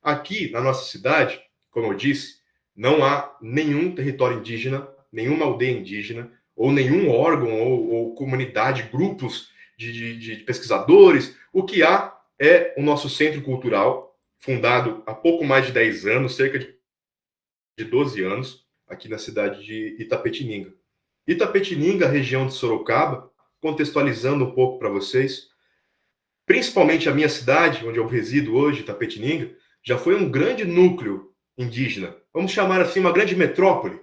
Aqui, na nossa cidade, como eu disse, não há nenhum território indígena, nenhuma aldeia indígena, ou nenhum órgão ou comunidade, grupos de pesquisadores. O que há é o nosso centro cultural, fundado há pouco mais de 10 anos, cerca de 12 anos, aqui na cidade de Itapetininga. Itapetininga, região de Sorocaba, contextualizando um pouco para vocês, principalmente a minha cidade, onde eu resido hoje, Itapetininga, já foi um grande núcleo indígena. Vamos chamar assim uma grande metrópole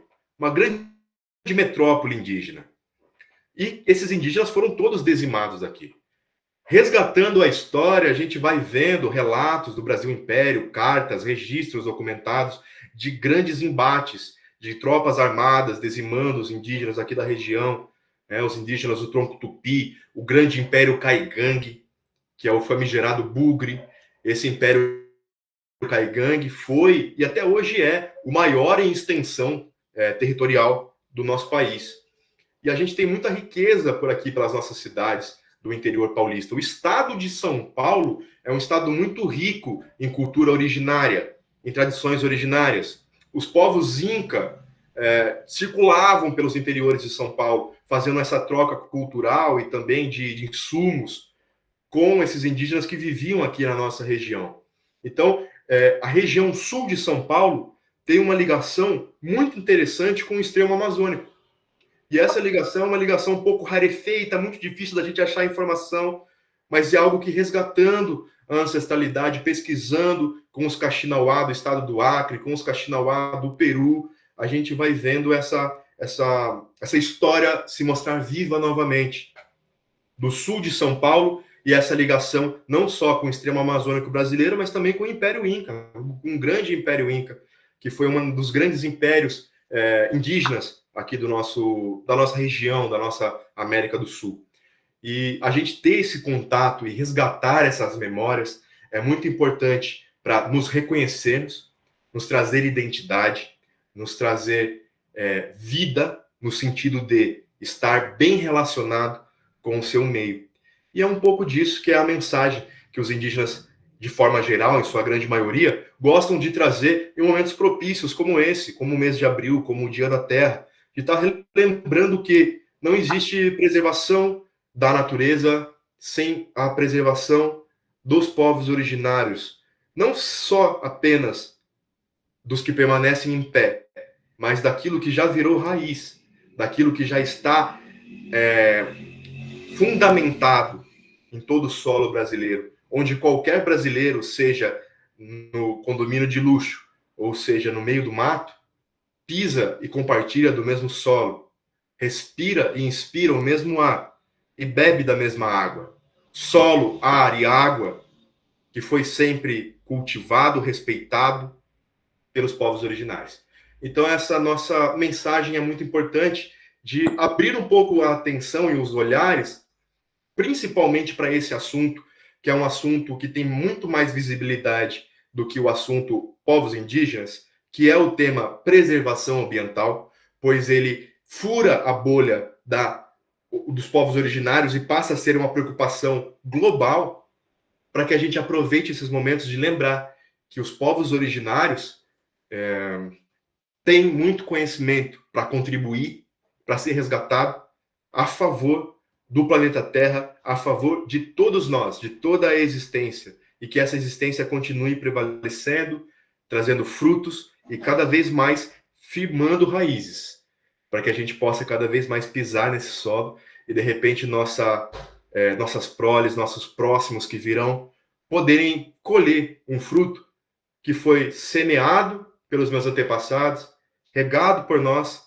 indígena. E esses indígenas foram todos dizimados aqui. Resgatando a história, a gente vai vendo relatos do Brasil Império, cartas, registros documentados de grandes embates, de tropas armadas dizimando os indígenas aqui da região, os indígenas do Tronco Tupi, o grande Império Caigangue, que é o famigerado Bugre. Esse Império Caigangue foi, e até hoje é, o maior em extensão territorial do nosso país. E a gente tem muita riqueza por aqui, pelas nossas cidades do interior paulista. O estado de São Paulo é um estado muito rico em cultura originária, em tradições originárias. Os povos Inca circulavam pelos interiores de São Paulo, fazendo essa troca cultural e também de insumos com esses indígenas que viviam aqui na nossa região. Então, a região sul de São Paulo tem uma ligação muito interessante com o extremo amazônico. E essa ligação é uma ligação um pouco rarefeita, muito difícil da gente achar informação, mas é algo que, resgatando a ancestralidade, pesquisando com os Kaxinawá do estado do Acre, com os Kaxinawá do Peru, a gente vai vendo essa história se mostrar viva novamente. Do sul de São Paulo, e essa ligação não só com o extremo amazônico brasileiro, mas também com o Império Inca, um grande Império Inca, que foi um dos grandes impérios indígenas aqui da nossa região, da nossa América do Sul. E a gente ter esse contato e resgatar essas memórias é muito importante para nos reconhecermos, nos trazer identidade, nos trazer vida, no sentido de estar bem relacionado com o seu meio. E é um pouco disso que é a mensagem que os indígenas, de forma geral, em sua grande maioria, gostam de trazer em momentos propícios como esse, como o mês de abril, como o Dia da Terra, de estar lembrando que não existe preservação da natureza sem a preservação dos povos originários. Não só apenas dos que permanecem em pé, mas daquilo que já virou raiz, daquilo que já está fundamentado em todo o solo brasileiro, onde qualquer brasileiro, seja no condomínio de luxo, ou seja no meio do mato, pisa e compartilha do mesmo solo, respira e inspira o mesmo ar e bebe da mesma água. Solo, ar e água que foi sempre cultivado, respeitado pelos povos originários. Então essa nossa mensagem é muito importante de abrir um pouco a atenção e os olhares, principalmente para esse assunto, que é um assunto que tem muito mais visibilidade do que o assunto povos indígenas, que é o tema preservação ambiental, pois ele fura a bolha dos povos originários e passa a ser uma preocupação global, para que a gente aproveite esses momentos de lembrar que os povos originários têm muito conhecimento para contribuir, para ser resgatado a favor do planeta Terra, a favor de todos nós, de toda a existência, e que essa existência continue prevalecendo, trazendo frutos e cada vez mais firmando raízes, para que a gente possa cada vez mais pisar nesse solo e de repente nossas proles, nossos próximos que virão, poderem colher um fruto que foi semeado pelos meus antepassados, regado por nós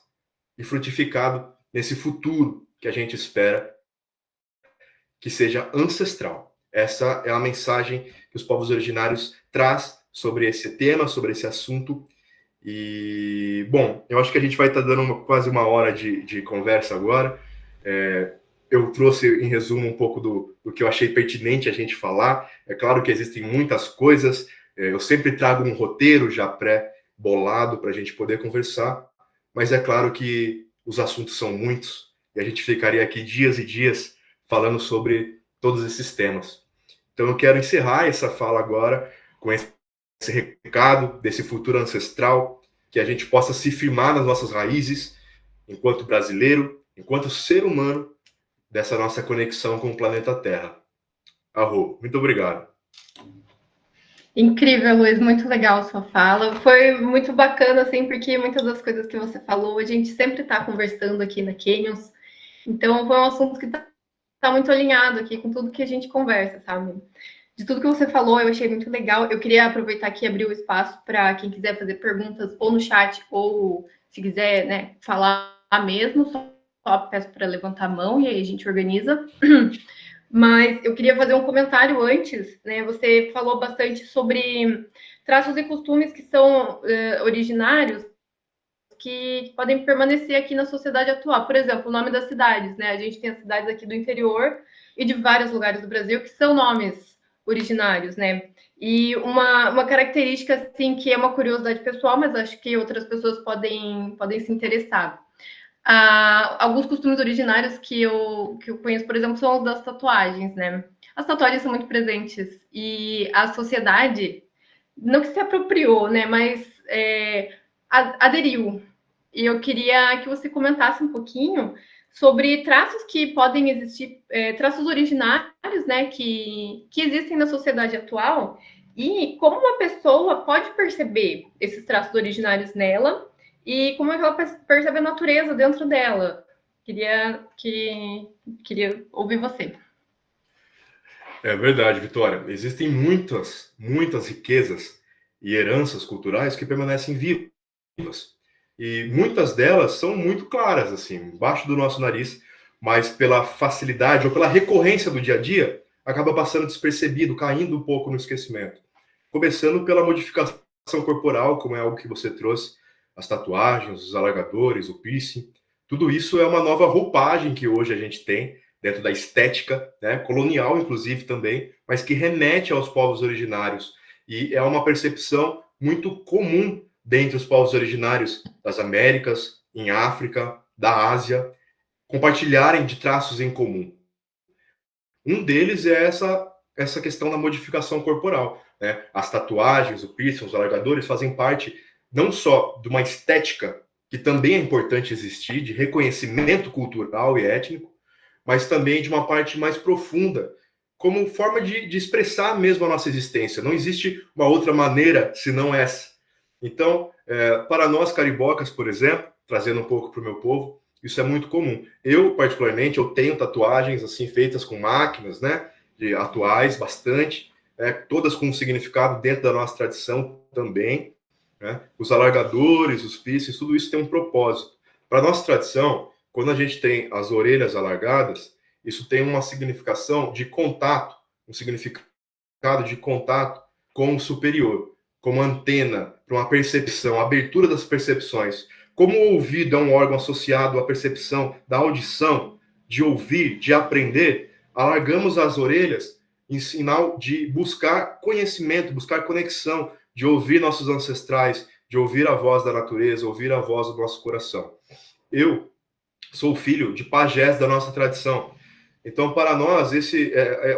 e frutificado nesse futuro que a gente espera que seja ancestral. Essa é a mensagem que os povos originários traz sobre esse tema, sobre esse assunto. E, bom, eu acho que a gente vai estar dando quase uma hora de conversa agora. Eu trouxe, em resumo, um pouco do que eu achei pertinente a gente falar. É claro que existem muitas coisas. Eu sempre trago um roteiro já pré-bolado para a gente poder conversar. Mas é claro que os assuntos são muitos. E a gente ficaria aqui dias e dias falando sobre todos esses temas. Então eu quero encerrar essa fala agora com esse recado desse futuro ancestral, que a gente possa se firmar nas nossas raízes, enquanto brasileiro, enquanto ser humano, dessa nossa conexão com o planeta Terra. Arro, muito obrigado. Incrível, Luiz, muito legal a sua fala. Foi muito bacana, assim, porque muitas das coisas que você falou, a gente sempre está conversando aqui na Canyons. Então, foi um assunto que está muito alinhado aqui com tudo que a gente conversa, sabe? De tudo que você falou, eu achei muito legal. Eu queria aproveitar aqui e abrir o espaço para quem quiser fazer perguntas ou no chat, ou se quiser, né, falar mesmo, só peço para levantar a mão e aí a gente organiza. Mas eu queria fazer um comentário antes, né? Você falou bastante sobre traços e costumes que são originários, que podem permanecer aqui na sociedade atual. Por exemplo, o nome das cidades, né? A gente tem as cidades aqui do interior e de vários lugares do Brasil que são nomes originários, né? E uma característica, assim, que é uma curiosidade pessoal, mas acho que outras pessoas podem se interessar. Alguns costumes originários que eu conheço, por exemplo, são os das tatuagens, né? As tatuagens são muito presentes e a sociedade, não que se apropriou, né? Mas aderiu. E eu queria que você comentasse um pouquinho sobre traços que podem existir, traços originários, né? Que existem na sociedade atual e como uma pessoa pode perceber esses traços originários nela e como é que ela percebe a natureza dentro dela. Queria ouvir você. É verdade, Vitória. Existem muitas riquezas e heranças culturais que permanecem vivas. E muitas delas são muito claras, assim, embaixo do nosso nariz, mas pela facilidade ou pela recorrência do dia a dia, acaba passando despercebido, caindo um pouco no esquecimento. Começando pela modificação corporal, como é algo que você trouxe, as tatuagens, os alargadores, o piercing, tudo isso é uma nova roupagem que hoje a gente tem dentro da estética, né, colonial inclusive também, mas que remete aos povos originários. E é uma percepção muito comum dentre os povos originários das Américas, em África, da Ásia, compartilharem de traços em comum. Um deles é essa questão da modificação corporal, né? As tatuagens, o piercing, os alargadores fazem parte não só de uma estética que também é importante existir, de reconhecimento cultural e étnico, mas também de uma parte mais profunda, como forma de expressar mesmo a nossa existência. Não existe uma outra maneira senão essa. Então, para nós cariocas, por exemplo, trazendo um pouco para o meu povo, isso é muito comum. Eu, particularmente, eu tenho tatuagens assim feitas com máquinas, né, atuais, bastante, todas com um significado dentro da nossa tradição também, né? Os alargadores, os piercings, tudo isso tem um propósito. Para a nossa tradição, quando a gente tem as orelhas alargadas, isso tem uma significação de contato, um significado de contato com o superior, como antena para uma percepção, abertura das percepções. Como o ouvido é um órgão associado à percepção da audição, de ouvir, de aprender, alargamos as orelhas em sinal de buscar conhecimento, buscar conexão, de ouvir nossos ancestrais, de ouvir a voz da natureza, ouvir a voz do nosso coração. Eu sou filho de pajés da nossa tradição. Então, para nós,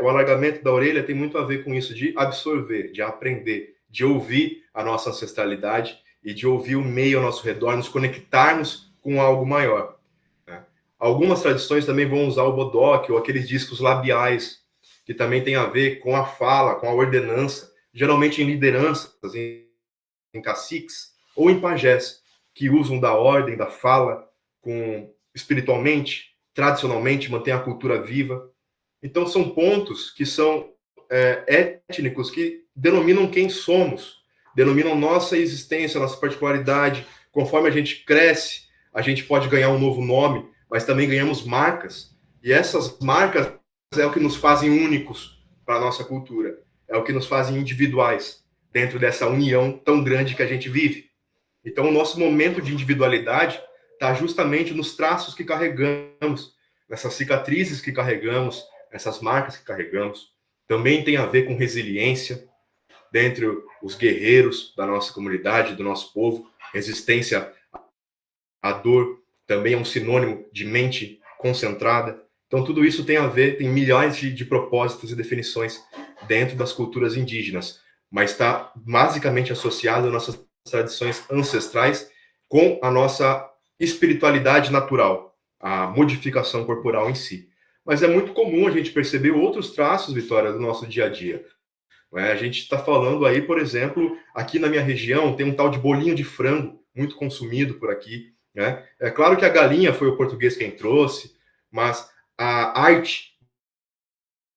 o alargamento da orelha tem muito a ver com isso, de absorver, de aprender, de ouvir a nossa ancestralidade e de ouvir o meio ao nosso redor, nos conectarmos com algo maior. Né? Algumas tradições também vão usar o bodoque ou aqueles discos labiais, que também tem a ver com a fala, com a ordenança, geralmente em lideranças, em caciques ou em pajés, que usam da ordem, da fala, espiritualmente, tradicionalmente, mantém a cultura viva. Então, são pontos que são étnicos, que denominam quem somos, denominam nossa existência, nossa particularidade. Conforme a gente cresce, a gente pode ganhar um novo nome, mas também ganhamos marcas. E essas marcas é o que nos fazem únicos para a nossa cultura, é o que nos fazem individuais dentro dessa união tão grande que a gente vive. Então, o nosso momento de individualidade está justamente nos traços que carregamos, nessas cicatrizes que carregamos, essas marcas que carregamos. Também tem a ver com resiliência dentre os guerreiros da nossa comunidade, do nosso povo. Resistência à dor também é um sinônimo de mente concentrada. Então, tudo isso tem a ver, tem milhares de propósitos e definições dentro das culturas indígenas, mas está basicamente associado às nossas tradições ancestrais com a nossa espiritualidade natural, a modificação corporal em si. Mas é muito comum a gente perceber outros traços, Vitória, do nosso dia a dia. A gente está falando aí, por exemplo, aqui na minha região tem um tal de bolinho de frango, muito consumido por aqui. Né? É claro que a galinha foi o português quem trouxe, mas a arte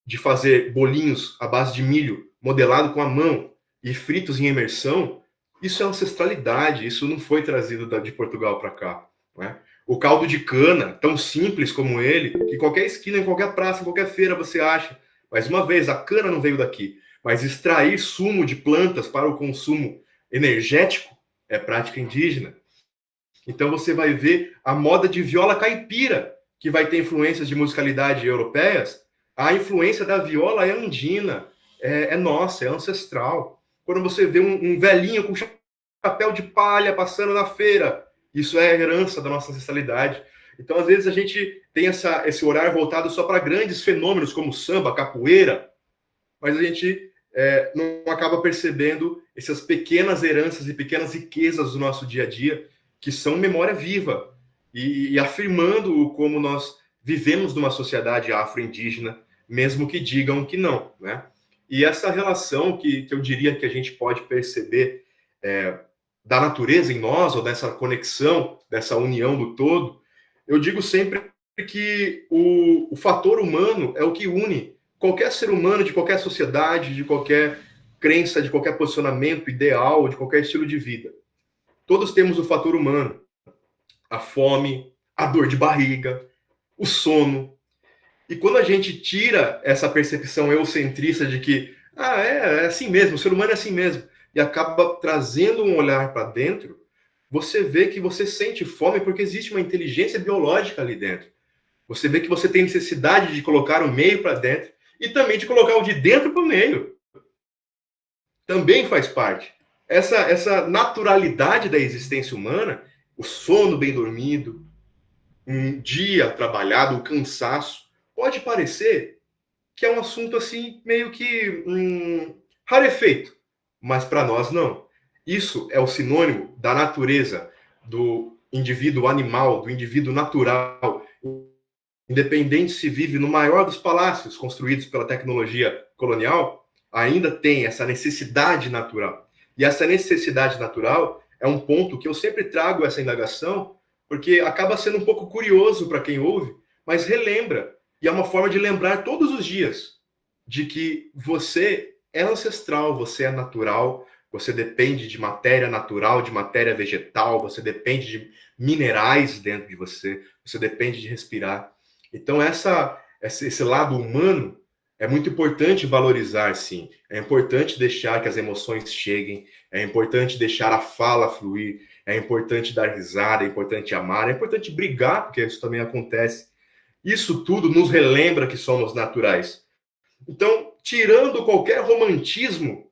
de fazer bolinhos à base de milho, modelado com a mão e fritos em imersão, isso é ancestralidade, isso não foi trazido de Portugal para cá. Né? O caldo de cana, tão simples como ele, que qualquer esquina, em qualquer praça, em qualquer feira você acha. Mais uma vez, a cana não veio daqui, mas extrair sumo de plantas para o consumo energético é prática indígena. Então você vai ver a moda de viola caipira, que vai ter influências de musicalidade europeias. A influência da viola é andina, é nossa, é ancestral. Quando você vê um velhinho com chapéu de palha passando na feira, isso é herança da nossa ancestralidade. Então, às vezes, a gente tem esse olhar voltado só para grandes fenômenos como samba, capoeira, mas a gente não acaba percebendo essas pequenas heranças e pequenas riquezas do nosso dia a dia, que são memória viva, e afirmando como nós vivemos numa sociedade afro-indígena, mesmo que digam que não, né? E essa relação que eu diria que a gente pode perceber da natureza em nós, ou dessa conexão, dessa união do todo, eu digo sempre que o fator humano é o que une qualquer ser humano de qualquer sociedade, de qualquer crença, de qualquer posicionamento ideal, de qualquer estilo de vida. Todos temos o fator humano, a fome, a dor de barriga, o sono. E quando a gente tira essa percepção eurocentrista de que é assim mesmo, o ser humano é assim mesmo, e acaba trazendo um olhar para dentro, você vê que você sente fome porque existe uma inteligência biológica ali dentro. Você vê que você tem necessidade de colocar o meio para dentro e também de colocar o de dentro para o meio. Também faz parte. Essa naturalidade da existência humana, o sono bem dormido, um dia trabalhado, o cansaço, pode parecer que é um assunto assim meio que rarefeito, mas para nós não. Isso é o sinônimo da natureza, do indivíduo animal, do indivíduo natural, independente se vive no maior dos palácios construídos pela tecnologia colonial, ainda tem essa necessidade natural. E essa necessidade natural é um ponto que eu sempre trago essa indagação, porque acaba sendo um pouco curioso para quem ouve, mas relembra, e é uma forma de lembrar todos os dias de que você é ancestral, você é natural, você depende de matéria natural, de matéria vegetal, você depende de minerais dentro de você, você depende de respirar. Então, esse lado humano é muito importante valorizar, sim. É importante deixar que as emoções cheguem, é importante deixar a fala fluir, é importante dar risada, é importante amar, é importante brigar, porque isso também acontece. Isso tudo nos relembra que somos naturais. Então, tirando qualquer romantismo,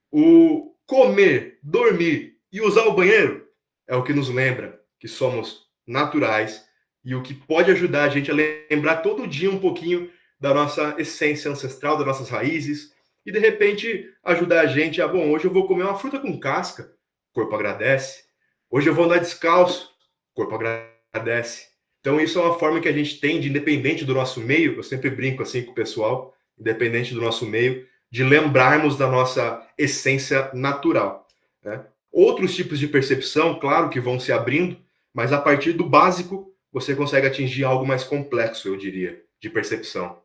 o comer, dormir e usar o banheiro é o que nos lembra que somos naturais e o que pode ajudar a gente a lembrar todo dia um pouquinho da nossa essência ancestral, das nossas raízes, e de repente ajudar a gente a, bom, hoje eu vou comer uma fruta com casca, o corpo agradece. Hoje eu vou andar descalço, o corpo agradece. Então isso é uma forma que a gente tem de, independente do nosso meio, eu sempre brinco assim com o pessoal, independente do nosso meio, de lembrarmos da nossa essência natural, né? Outros tipos de percepção, claro que vão se abrindo, mas a partir do básico você consegue atingir algo mais complexo, eu diria, de percepção.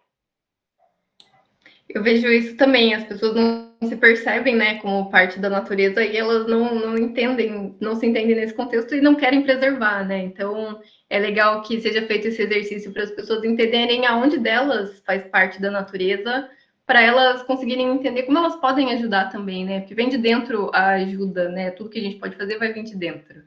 Eu vejo isso também, as pessoas não se percebem, né, como parte da natureza e elas não entendem, não se entendem nesse contexto e não querem preservar, né? Então, é legal que seja feito esse exercício para as pessoas entenderem aonde delas faz parte da natureza, para elas conseguirem entender como elas podem ajudar também, né? Porque vem de dentro a ajuda, né? Tudo que a gente pode fazer vai vir de dentro.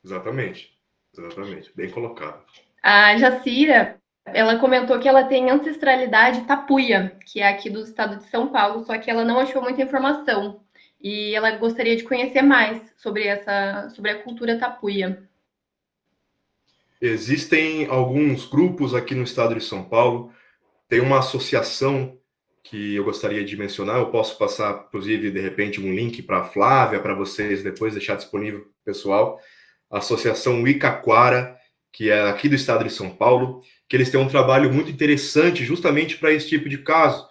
Exatamente, exatamente, bem colocado. A Jacira, ela comentou que ela tem ancestralidade tapuia, que é aqui do estado de São Paulo, só que ela não achou muita informação. E ela gostaria de conhecer mais sobre a cultura tapuia. Existem alguns grupos aqui no estado de São Paulo, tem uma associação que eu gostaria de mencionar, eu posso passar, inclusive, de repente, um link para a Flávia, para vocês depois deixar disponível para o pessoal, a Associação Icaquara, que é aqui do estado de São Paulo, que eles têm um trabalho muito interessante justamente para esse tipo de caso,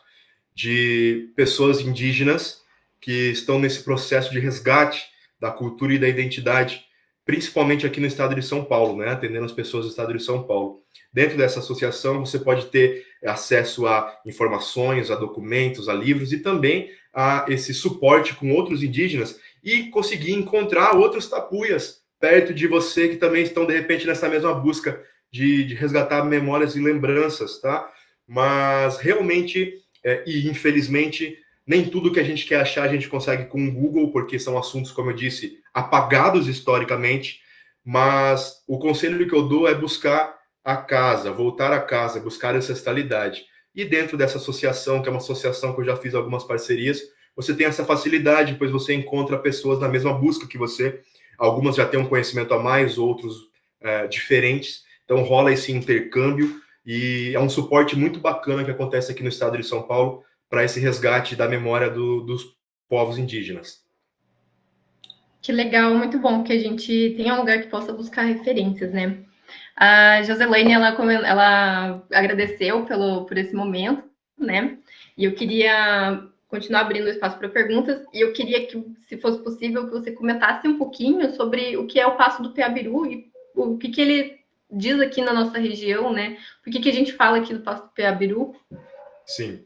de pessoas indígenas que estão nesse processo de resgate da cultura e da identidade, principalmente aqui no estado de São Paulo, né, atendendo as pessoas do estado de São Paulo. Dentro dessa associação, você pode ter acesso a informações, a documentos, a livros e também a esse suporte com outros indígenas e conseguir encontrar outros tapuias perto de você que também estão, de repente, nessa mesma busca de resgatar memórias e lembranças, tá? Mas realmente, e infelizmente, nem tudo que a gente quer achar a gente consegue com o Google, porque são assuntos, como eu disse, apagados historicamente, mas o conselho que eu dou é buscar a casa, voltar a casa, buscar ancestralidade. E dentro dessa associação, que é uma associação que eu já fiz algumas parcerias, você tem essa facilidade, pois você encontra pessoas na mesma busca que você. Algumas já têm um conhecimento a mais, outros diferentes. Então rola esse intercâmbio e é um suporte muito bacana que acontece aqui no estado de São Paulo para esse resgate da memória dos povos indígenas. Que legal, muito bom que a gente tenha um lugar que possa buscar referências, né? A Joselaine, ela agradeceu por esse momento, né? E eu queria continuar abrindo o espaço para perguntas, e eu queria que, se fosse possível, que você comentasse um pouquinho sobre o que é o Passo do Piabiru e o que ele diz aqui na nossa região, né? Por que a gente fala aqui do Passo do Piabiru? Sim,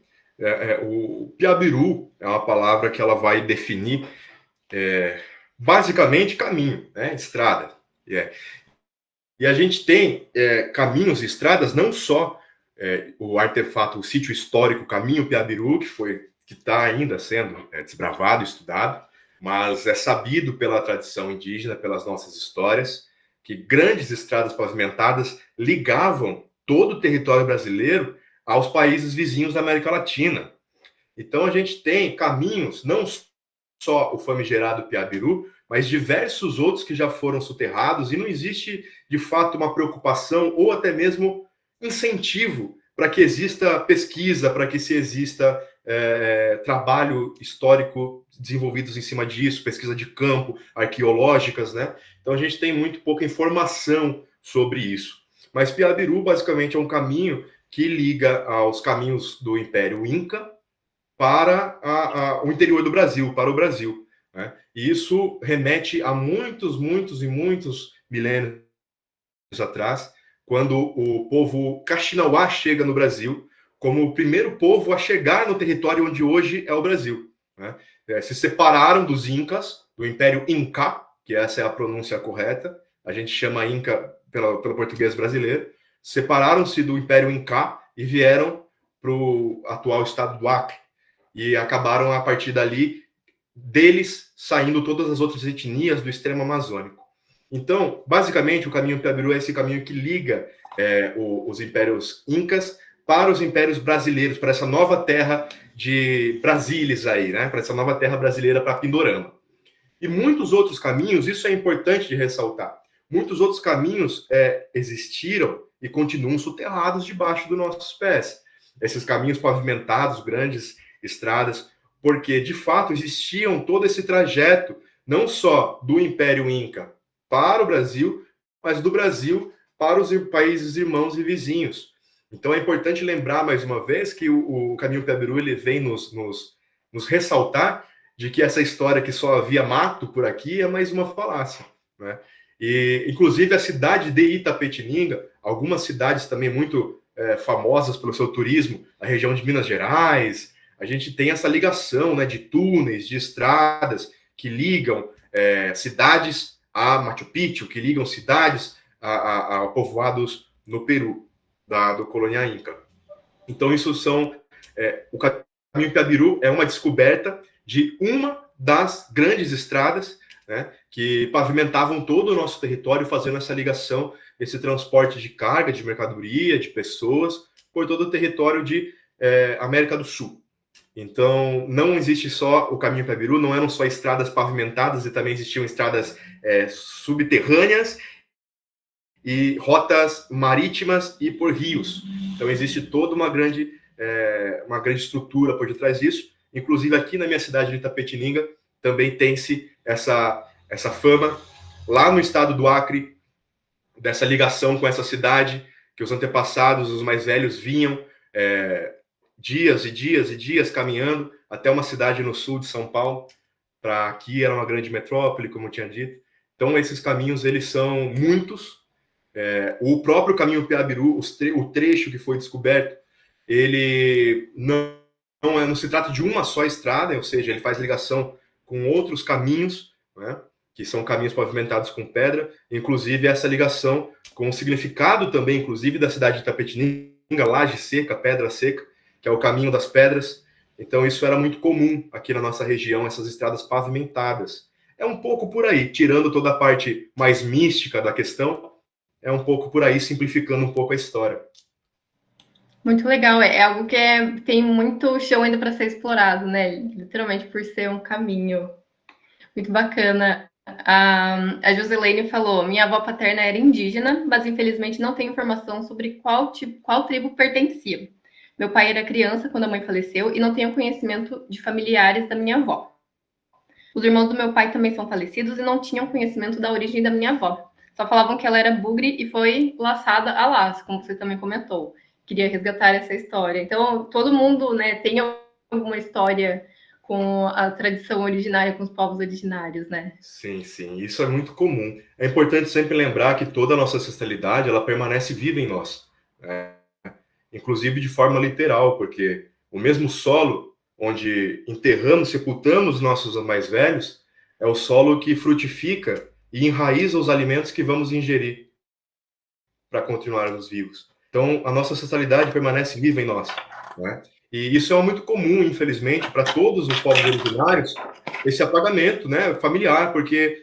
o Piabiru é uma palavra que ela vai definir basicamente caminho, né? Estrada. E a gente tem caminhos e estradas, não só o artefato, o sítio histórico Caminho Piabiru, que está ainda sendo desbravado, estudado, mas é sabido pela tradição indígena, pelas nossas histórias, que grandes estradas pavimentadas ligavam todo o território brasileiro aos países vizinhos da América Latina. Então a gente tem caminhos, não só o famigerado Piabiru, mas diversos outros que já foram soterrados, e não existe, de fato, uma preocupação ou até mesmo incentivo para que exista pesquisa, para que se exista trabalho histórico desenvolvidos em cima disso, pesquisa de campo, arqueológicas, né? Então a gente tem muito pouca informação sobre isso. Mas Piabiru, basicamente, é um caminho que liga aos caminhos do Império Inca para o interior do Brasil, para o Brasil. né? E isso remete a muitos, muitos e muitos milênios atrás, quando o povo Kaxinawá chega no Brasil como o primeiro povo a chegar no território onde hoje é o Brasil, né? Se separaram dos Incas, do Império Inca, que essa é a pronúncia correta, a gente chama Inca pelo português brasileiro, separaram-se do Império Inca e vieram para o atual estado do Acre, e acabaram, a partir dali, deles saindo todas as outras etnias do extremo amazônico. Então, basicamente, o caminho Piabiru é esse caminho que liga os impérios incas para os impérios brasileiros, para essa nova terra de Brasílias aí, né? Para essa nova terra brasileira, para Pindorama. E muitos outros caminhos, isso é importante de ressaltar, muitos outros caminhos existiram e continuam soterrados debaixo dos nossos pés. Esses caminhos pavimentados, grandes estradas, porque, de fato, existiam todo esse trajeto, não só do Império Inca para o Brasil, mas do Brasil para os países irmãos e vizinhos. Então, é importante lembrar, mais uma vez, que o caminho Piabiru ele vem nos ressaltar de que essa história que só havia mato por aqui é mais uma falácia, né? E, inclusive, a cidade de Itapetininga, algumas cidades também muito famosas pelo seu turismo, a região de Minas Gerais, a gente tem essa ligação, né, de túneis, de estradas que ligam cidades a Machu Picchu, que ligam cidades a povoados no Peru, do colonial Inca. Então, isso são... o caminho Piabiru é uma descoberta de uma das grandes estradas, né, que pavimentavam todo o nosso território, fazendo essa ligação, esse transporte de carga, de mercadoria, de pessoas, por todo o território de América do Sul. Então, não existe só o caminho Piabiru, não eram só estradas pavimentadas, e também existiam estradas subterrâneas e rotas marítimas e por rios. Então, existe toda uma grande estrutura por detrás disso. Inclusive, aqui na minha cidade de Itapetininga, também tem-se essa fama, lá no estado do Acre, dessa ligação com essa cidade, que os antepassados, os mais velhos, vinham dias e dias e dias caminhando até uma cidade no sul de São Paulo, para aqui era uma grande metrópole, como eu tinha dito. Então, esses caminhos, eles são muitos. O próprio caminho Piabiru, o trecho que foi descoberto, ele não se trata de uma só estrada, ou seja, ele faz ligação com outros caminhos, né, que são caminhos pavimentados com pedra, inclusive essa ligação com o significado também, inclusive, da cidade de Itapetininga, laje seca, pedra seca, que é o caminho das pedras. Então, isso era muito comum aqui na nossa região, essas estradas pavimentadas. É um pouco por aí, tirando toda a parte mais mística da questão, é um pouco por aí, simplificando um pouco a história. Muito legal, é algo que tem muito chão ainda para ser explorado, né? Literalmente por ser um caminho. Muito bacana. A Joselene falou: minha avó paterna era indígena, mas infelizmente não tenho informação sobre qual tribo pertencia. Meu pai era criança quando a mãe faleceu e não tenho conhecimento de familiares da minha avó. Os irmãos do meu pai também são falecidos e não tinham conhecimento da origem da minha avó. Só falavam que ela era bugre e foi laçada a laço, como você também comentou. Queria resgatar essa história. Então, todo mundo, né, tem alguma história com a tradição originária, com os povos originários, né? Sim, sim. Isso é muito comum. É importante sempre lembrar que toda a nossa ancestralidade, ela permanece viva em nós. Inclusive de forma literal, porque o mesmo solo onde enterramos, sepultamos nossos mais velhos, é o solo que frutifica e enraiza os alimentos que vamos ingerir para continuarmos vivos. Então, a nossa ancestralidade permanece viva em nós, né? E isso é muito comum, infelizmente, para todos os povos originários, esse apagamento, né, familiar, porque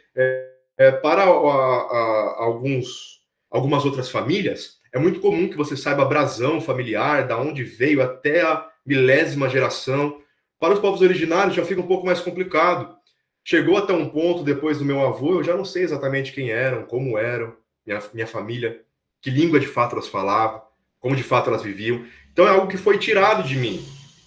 para algumas outras famílias, é muito comum que você saiba a brasão familiar, da onde veio até a milésima geração. Para os povos originários já fica um pouco mais complicado. Chegou até um ponto, depois do meu avô, eu já não sei exatamente quem eram, como eram, minha família, que língua de fato elas falavam, como de fato elas viviam. Então é algo que foi tirado de mim.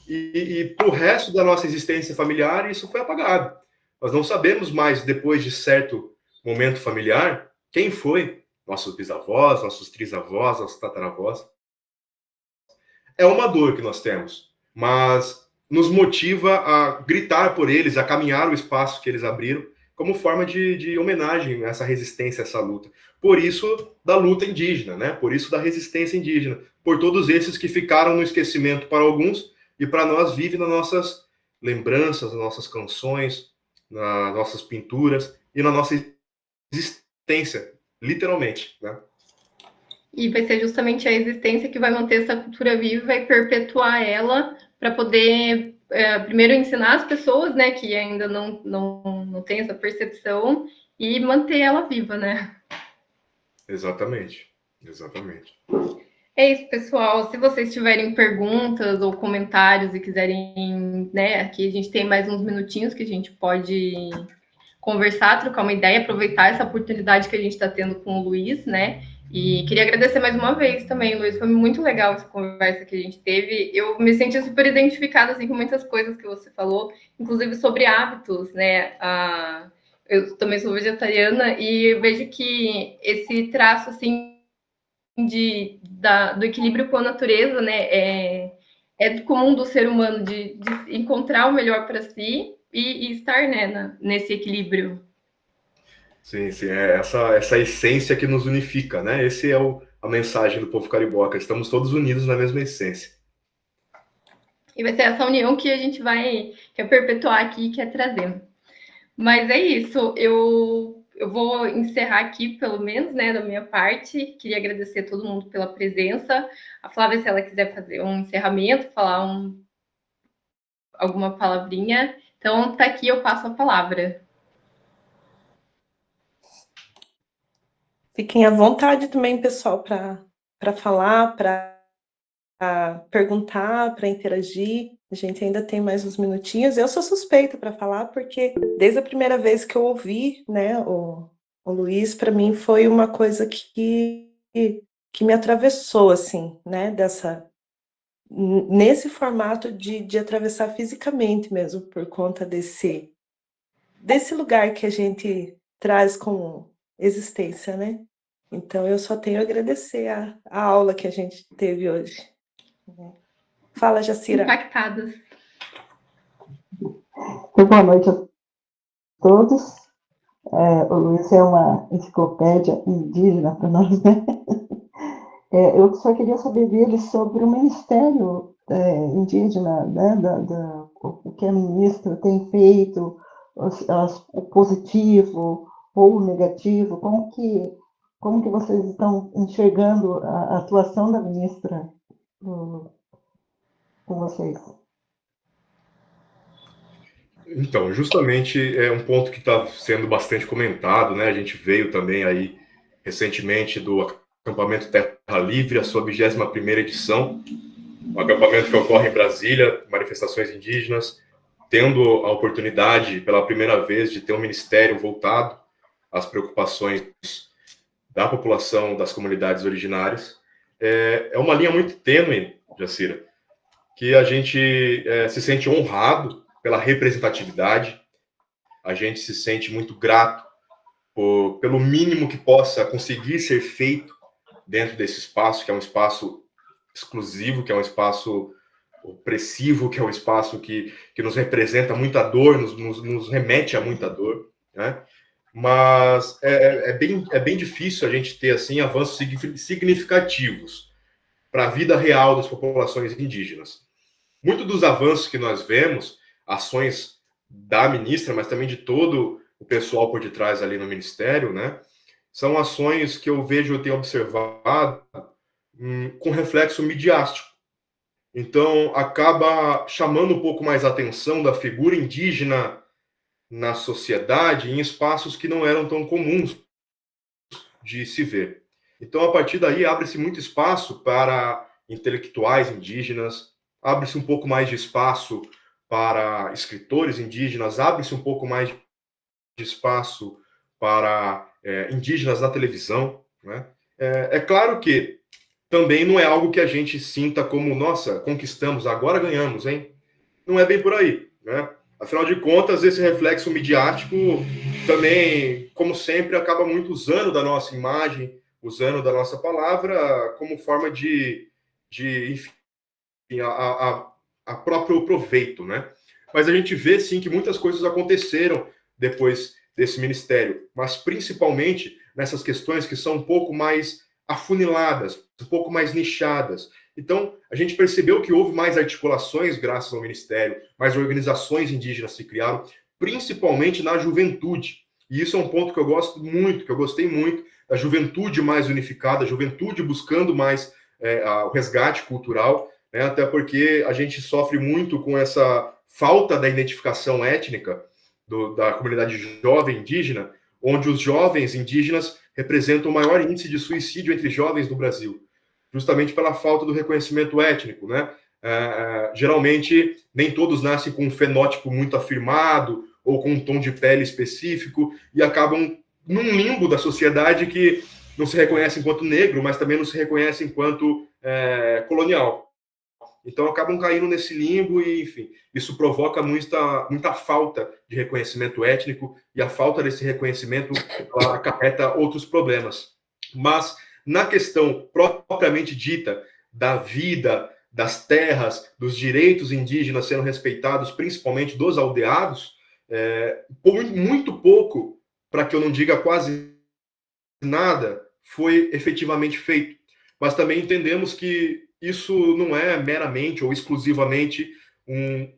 E para o resto da nossa existência familiar, isso foi apagado. Nós não sabemos mais, depois de certo momento familiar, quem foi. Nossos bisavós, nossos trisavós, nossos tataravós. É uma dor que nós temos. Mas nos motiva a gritar por eles, a caminhar o espaço que eles abriram, como forma de homenagem a essa resistência, a essa luta. Por isso, da luta indígena, né? Por isso, da resistência indígena. Por todos esses que ficaram no esquecimento para alguns e para nós vivem nas nossas lembranças, nas nossas canções, nas nossas pinturas e na nossa existência, literalmente, né? E vai ser justamente a existência que vai manter essa cultura viva e perpetuar ela para poder, primeiro, ensinar as pessoas, né, que ainda não têm essa percepção e manter ela viva, né? Exatamente, exatamente. É isso, pessoal. Se vocês tiverem perguntas ou comentários e quiserem, né, aqui a gente tem mais uns minutinhos que a gente pode conversar, trocar uma ideia, aproveitar essa oportunidade que a gente está tendo com o Luiz, né? E queria agradecer mais uma vez também, Luiz. Foi muito legal essa conversa que a gente teve. Eu me senti super identificada assim, com muitas coisas que você falou, inclusive sobre hábitos, né? Eu também sou vegetariana e eu vejo que esse traço assim do equilíbrio com a natureza, né, é comum do ser humano de encontrar o melhor para si e estar, né, nesse equilíbrio. Sim, é essa essência que nos unifica, né? Esse é a mensagem do povo cariboca. Estamos todos unidos na mesma essência. E vai ser essa união que a gente quer perpetuar aqui, quer trazer. Mas é isso, eu vou encerrar aqui, pelo menos, né, da minha parte. Queria agradecer a todo mundo pela presença. A Flávia, se ela quiser fazer um encerramento, falar alguma palavrinha. Então, tá aqui, eu passo a palavra. Fiquem à vontade também, pessoal, para falar, para perguntar, para interagir. A gente ainda tem mais uns minutinhos. Eu sou suspeita para falar, porque desde a primeira vez que eu ouvi, né, o Luiz, para mim foi uma coisa que me atravessou, assim, né, nesse formato de atravessar fisicamente mesmo, por conta desse lugar que a gente traz como existência, né? Então, eu só tenho a agradecer a aula que a gente teve hoje. Fala, Jacira. Impactadas. Boa noite a todos. O Luiz é uma enciclopédia indígena para nós, né? Eu só queria saber dele sobre o Ministério Indígena, né? O que a ministra tem feito, o positivo ou o negativo, como que vocês estão enxergando a atuação da ministra com vocês? Então, justamente é um ponto que está sendo bastante comentado, né? A gente veio também aí recentemente do acampamento Terra Livre, a sua 21ª edição, um acampamento que ocorre em Brasília, manifestações indígenas, tendo a oportunidade pela primeira vez de ter um ministério voltado às preocupações da população das comunidades originárias. É uma linha muito tênue, Jacira, que a gente se sente honrado pela representatividade, a gente se sente muito grato pelo mínimo que possa conseguir ser feito dentro desse espaço, que é um espaço exclusivo, que é um espaço opressivo, que é um espaço que nos representa muita dor, nos remete a muita dor, né? Mas é bem difícil a gente ter assim avanços significativos para a vida real das populações indígenas. Muito dos avanços que nós vemos, ações da ministra, mas também de todo o pessoal por detrás ali no ministério, né? São ações que eu tenho observado com reflexo midiático. Então, acaba chamando um pouco mais a atenção da figura indígena na sociedade em espaços que não eram tão comuns de se ver. Então, a partir daí, abre-se muito espaço para intelectuais indígenas, abre-se um pouco mais de espaço para escritores indígenas, abre-se um pouco mais de espaço para indígenas na televisão, né? É claro que também não é algo que a gente sinta como, nossa, conquistamos, agora ganhamos, hein? Não é bem por aí, né? Afinal de contas, esse reflexo midiático também, como sempre, acaba muito usando da nossa imagem, usando da nossa palavra como forma de enfim, a a próprio proveito, né? Mas a gente vê, sim, que muitas coisas aconteceram depois desse ministério, mas principalmente nessas questões que são um pouco mais afuniladas, um pouco mais nichadas. Então, a gente percebeu que houve mais articulações graças ao ministério, mais organizações indígenas se criaram, principalmente na juventude. E isso é um ponto que eu gosto muito, que eu gostei muito, da juventude mais unificada, a juventude buscando mais o resgate cultural, né? Até porque a gente sofre muito com essa falta da identificação étnica da comunidade jovem indígena, onde os jovens indígenas representam o maior índice de suicídio entre jovens no Brasil, justamente pela falta do reconhecimento étnico, né? Geralmente, nem todos nascem com um fenótipo muito afirmado ou com um tom de pele específico e acabam num limbo da sociedade que não se reconhece enquanto negro, mas também não se reconhece enquanto colonial. Então, acabam caindo nesse limbo e, enfim, isso provoca muita falta de reconhecimento étnico e a falta desse reconhecimento acarreta outros problemas. Mas, na questão propriamente dita da vida, das terras, dos direitos indígenas sendo respeitados, principalmente dos aldeados, muito pouco, para que eu não diga quase nada, foi efetivamente feito. Mas também entendemos que isso não é meramente ou exclusivamente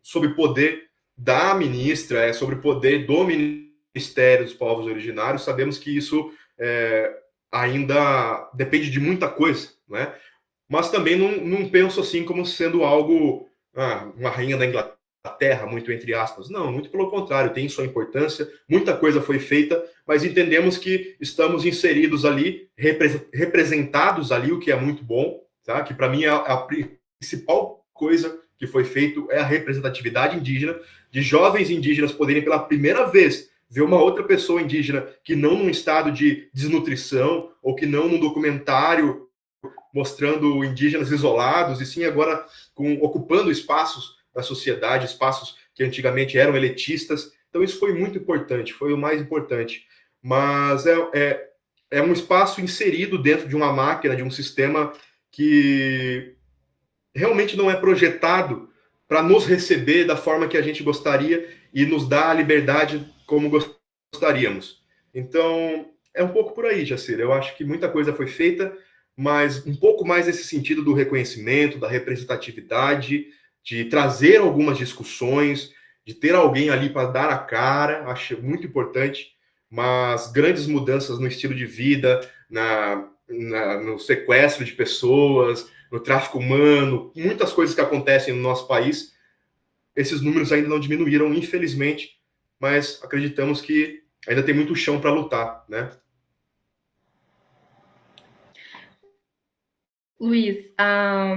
sob poder da ministra, é sobre poder do Ministério dos Povos Originários. Sabemos que isso ainda depende de muita coisa, né? Mas também não penso assim como sendo algo, uma rainha da Inglaterra, muito entre aspas. Não, muito pelo contrário, tem sua importância, muita coisa foi feita, mas entendemos que estamos inseridos ali, representados ali, o que é muito bom, tá? Que para mim é a principal coisa que foi feito é a representatividade indígena, de jovens indígenas poderem pela primeira vez ver uma outra pessoa indígena que não num estado de desnutrição ou que não num documentário mostrando indígenas isolados, e sim agora ocupando espaços da sociedade, espaços que antigamente eram elitistas. Então isso foi muito importante, foi o mais importante. Mas é um espaço inserido dentro de uma máquina, de um sistema que realmente não é projetado para nos receber da forma que a gente gostaria e nos dar a liberdade como gostaríamos. Então, é um pouco por aí, Jacir. Eu acho que muita coisa foi feita, mas um pouco mais nesse sentido do reconhecimento, da representatividade, de trazer algumas discussões, de ter alguém ali para dar a cara, acho muito importante, mas grandes mudanças no estilo de vida, no sequestro de pessoas, no tráfico humano, muitas coisas que acontecem no nosso país, esses números ainda não diminuíram, infelizmente, mas acreditamos que ainda tem muito chão para lutar, né? Luiz, a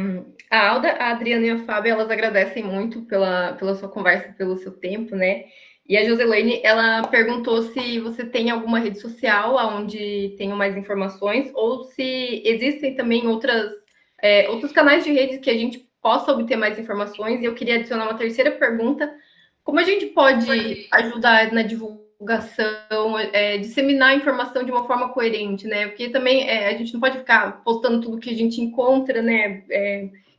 Alda, a Adriana e a Fábio, elas agradecem muito pela sua conversa, pelo seu tempo, né? E a Joselene, ela perguntou se você tem alguma rede social onde tenham mais informações ou se existem também outros canais de rede que a gente possa obter mais informações. E eu queria adicionar uma terceira pergunta. Como a gente pode ajudar na divulgação, disseminar a informação de uma forma coerente, né? Porque também a gente não pode ficar postando tudo que a gente encontra, né?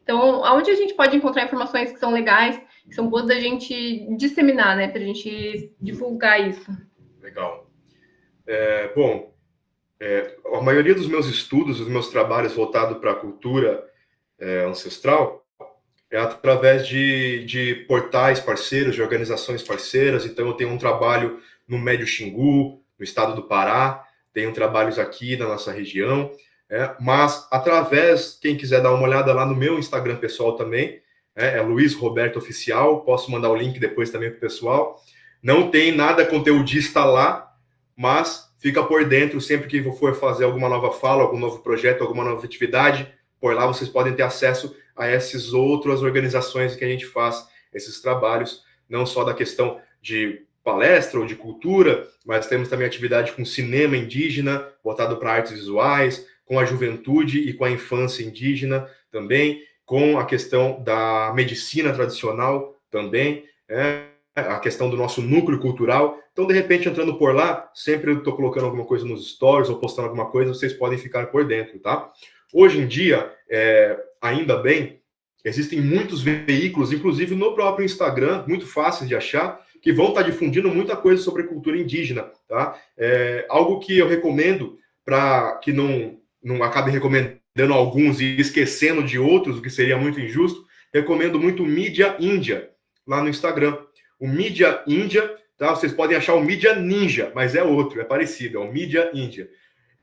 Então, aonde a gente pode encontrar informações que são legais, que são boas da gente disseminar, né? Para a gente divulgar isso. Legal. Bom, a maioria dos meus estudos, os meus trabalhos voltados para a cultura ancestral, é através de portais parceiros, de organizações parceiras. Então, eu tenho um trabalho no Médio Xingu, no estado do Pará, tenho trabalhos aqui na nossa região, mas através, quem quiser dar uma olhada lá no meu Instagram pessoal também, é Luiz Roberto Oficial, posso mandar o link depois também para o pessoal. Não tem nada conteudista lá, mas fica por dentro sempre que for fazer alguma nova fala, algum novo projeto, alguma nova atividade, por lá vocês podem ter acesso a essas outras organizações que a gente faz, esses trabalhos, não só da questão de palestra ou de cultura, mas temos também atividade com cinema indígena, voltado para artes visuais, com a juventude e com a infância indígena também, com a questão da medicina tradicional também, a questão do nosso núcleo cultural. Então, de repente, entrando por lá, sempre eu estou colocando alguma coisa nos stories ou postando alguma coisa, vocês podem ficar por dentro, tá? Hoje em dia, ainda bem, Existem muitos veículos, inclusive no próprio Instagram, muito fáceis de achar, que vão estar difundindo muita coisa sobre cultura indígena, tá? Algo que eu recomendo para que não acabe recomendando alguns e esquecendo de outros, o que seria muito injusto, recomendo muito o Mídia Índia, lá no Instagram. O Mídia Índia, tá? Vocês podem achar o Mídia Ninja, mas é outro, é parecido, é o Mídia Índia.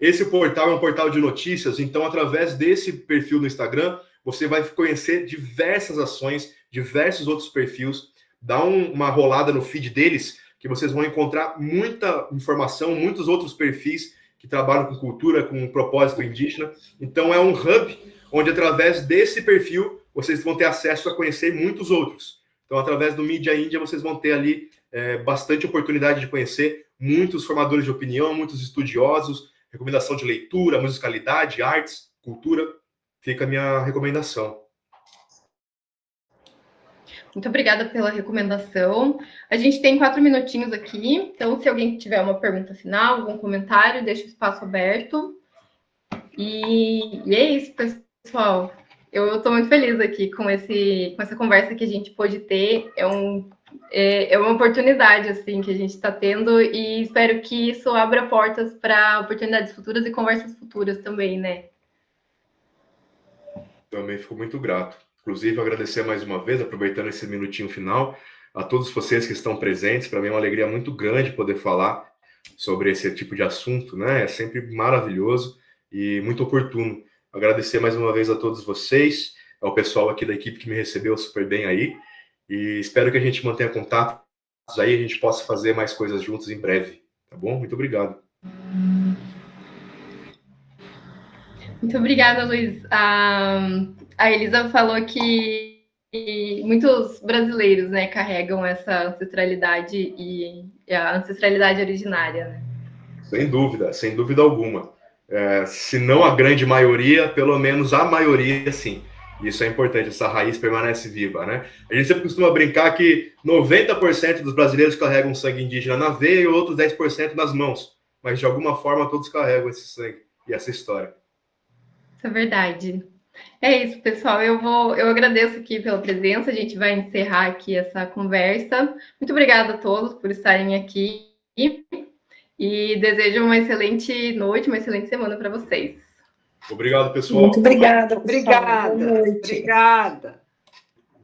Esse portal é um portal de notícias, então através desse perfil no Instagram, você vai conhecer diversas ações, diversos outros perfis. Dá uma rolada no feed deles, que vocês vão encontrar muita informação, muitos outros perfis que trabalham com cultura, com um propósito indígena. Então é um hub onde através desse perfil vocês vão ter acesso a conhecer muitos outros. Então através do Mídia Índia vocês vão ter ali bastante oportunidade de conhecer muitos formadores de opinião, muitos estudiosos, recomendação de leitura, musicalidade, artes, cultura. Fica a minha recomendação. Muito obrigada pela recomendação. A gente tem 4 minutinhos aqui, então se alguém tiver uma pergunta final, algum comentário, deixa o espaço aberto. E é isso, pessoal. Eu estou muito feliz aqui com essa conversa que a gente pôde ter. É uma oportunidade assim que a gente está tendo e espero que isso abra portas para oportunidades futuras e conversas futuras também, né? Também fico muito grato. Inclusive, agradecer mais uma vez, aproveitando esse minutinho final, a todos vocês que estão presentes. Para mim é uma alegria muito grande poder falar sobre esse tipo de assunto, né? É sempre maravilhoso e muito oportuno. Agradecer mais uma vez a todos vocês, ao pessoal aqui da equipe que me recebeu super bem aí, e espero que a gente mantenha contato aí, a gente possa fazer mais coisas juntos em breve, tá bom? Muito obrigado. Muito obrigada, Luiz. A Elisa falou que muitos brasileiros, né, carregam essa ancestralidade e a ancestralidade originária, né? Sem dúvida alguma. Se não a grande maioria, pelo menos a maioria, sim. Isso é importante, essa raiz permanece viva, né? A gente sempre costuma brincar que 90% dos brasileiros carregam sangue indígena na veia e outros 10% nas mãos. Mas, de alguma forma, todos carregam esse sangue e essa história. Isso é verdade. É isso, pessoal. Eu agradeço aqui pela presença. A gente vai encerrar aqui essa conversa. Muito obrigada a todos por estarem aqui e desejo uma excelente noite, uma excelente semana para vocês. Obrigado, pessoal. Muito obrigada. Obrigada.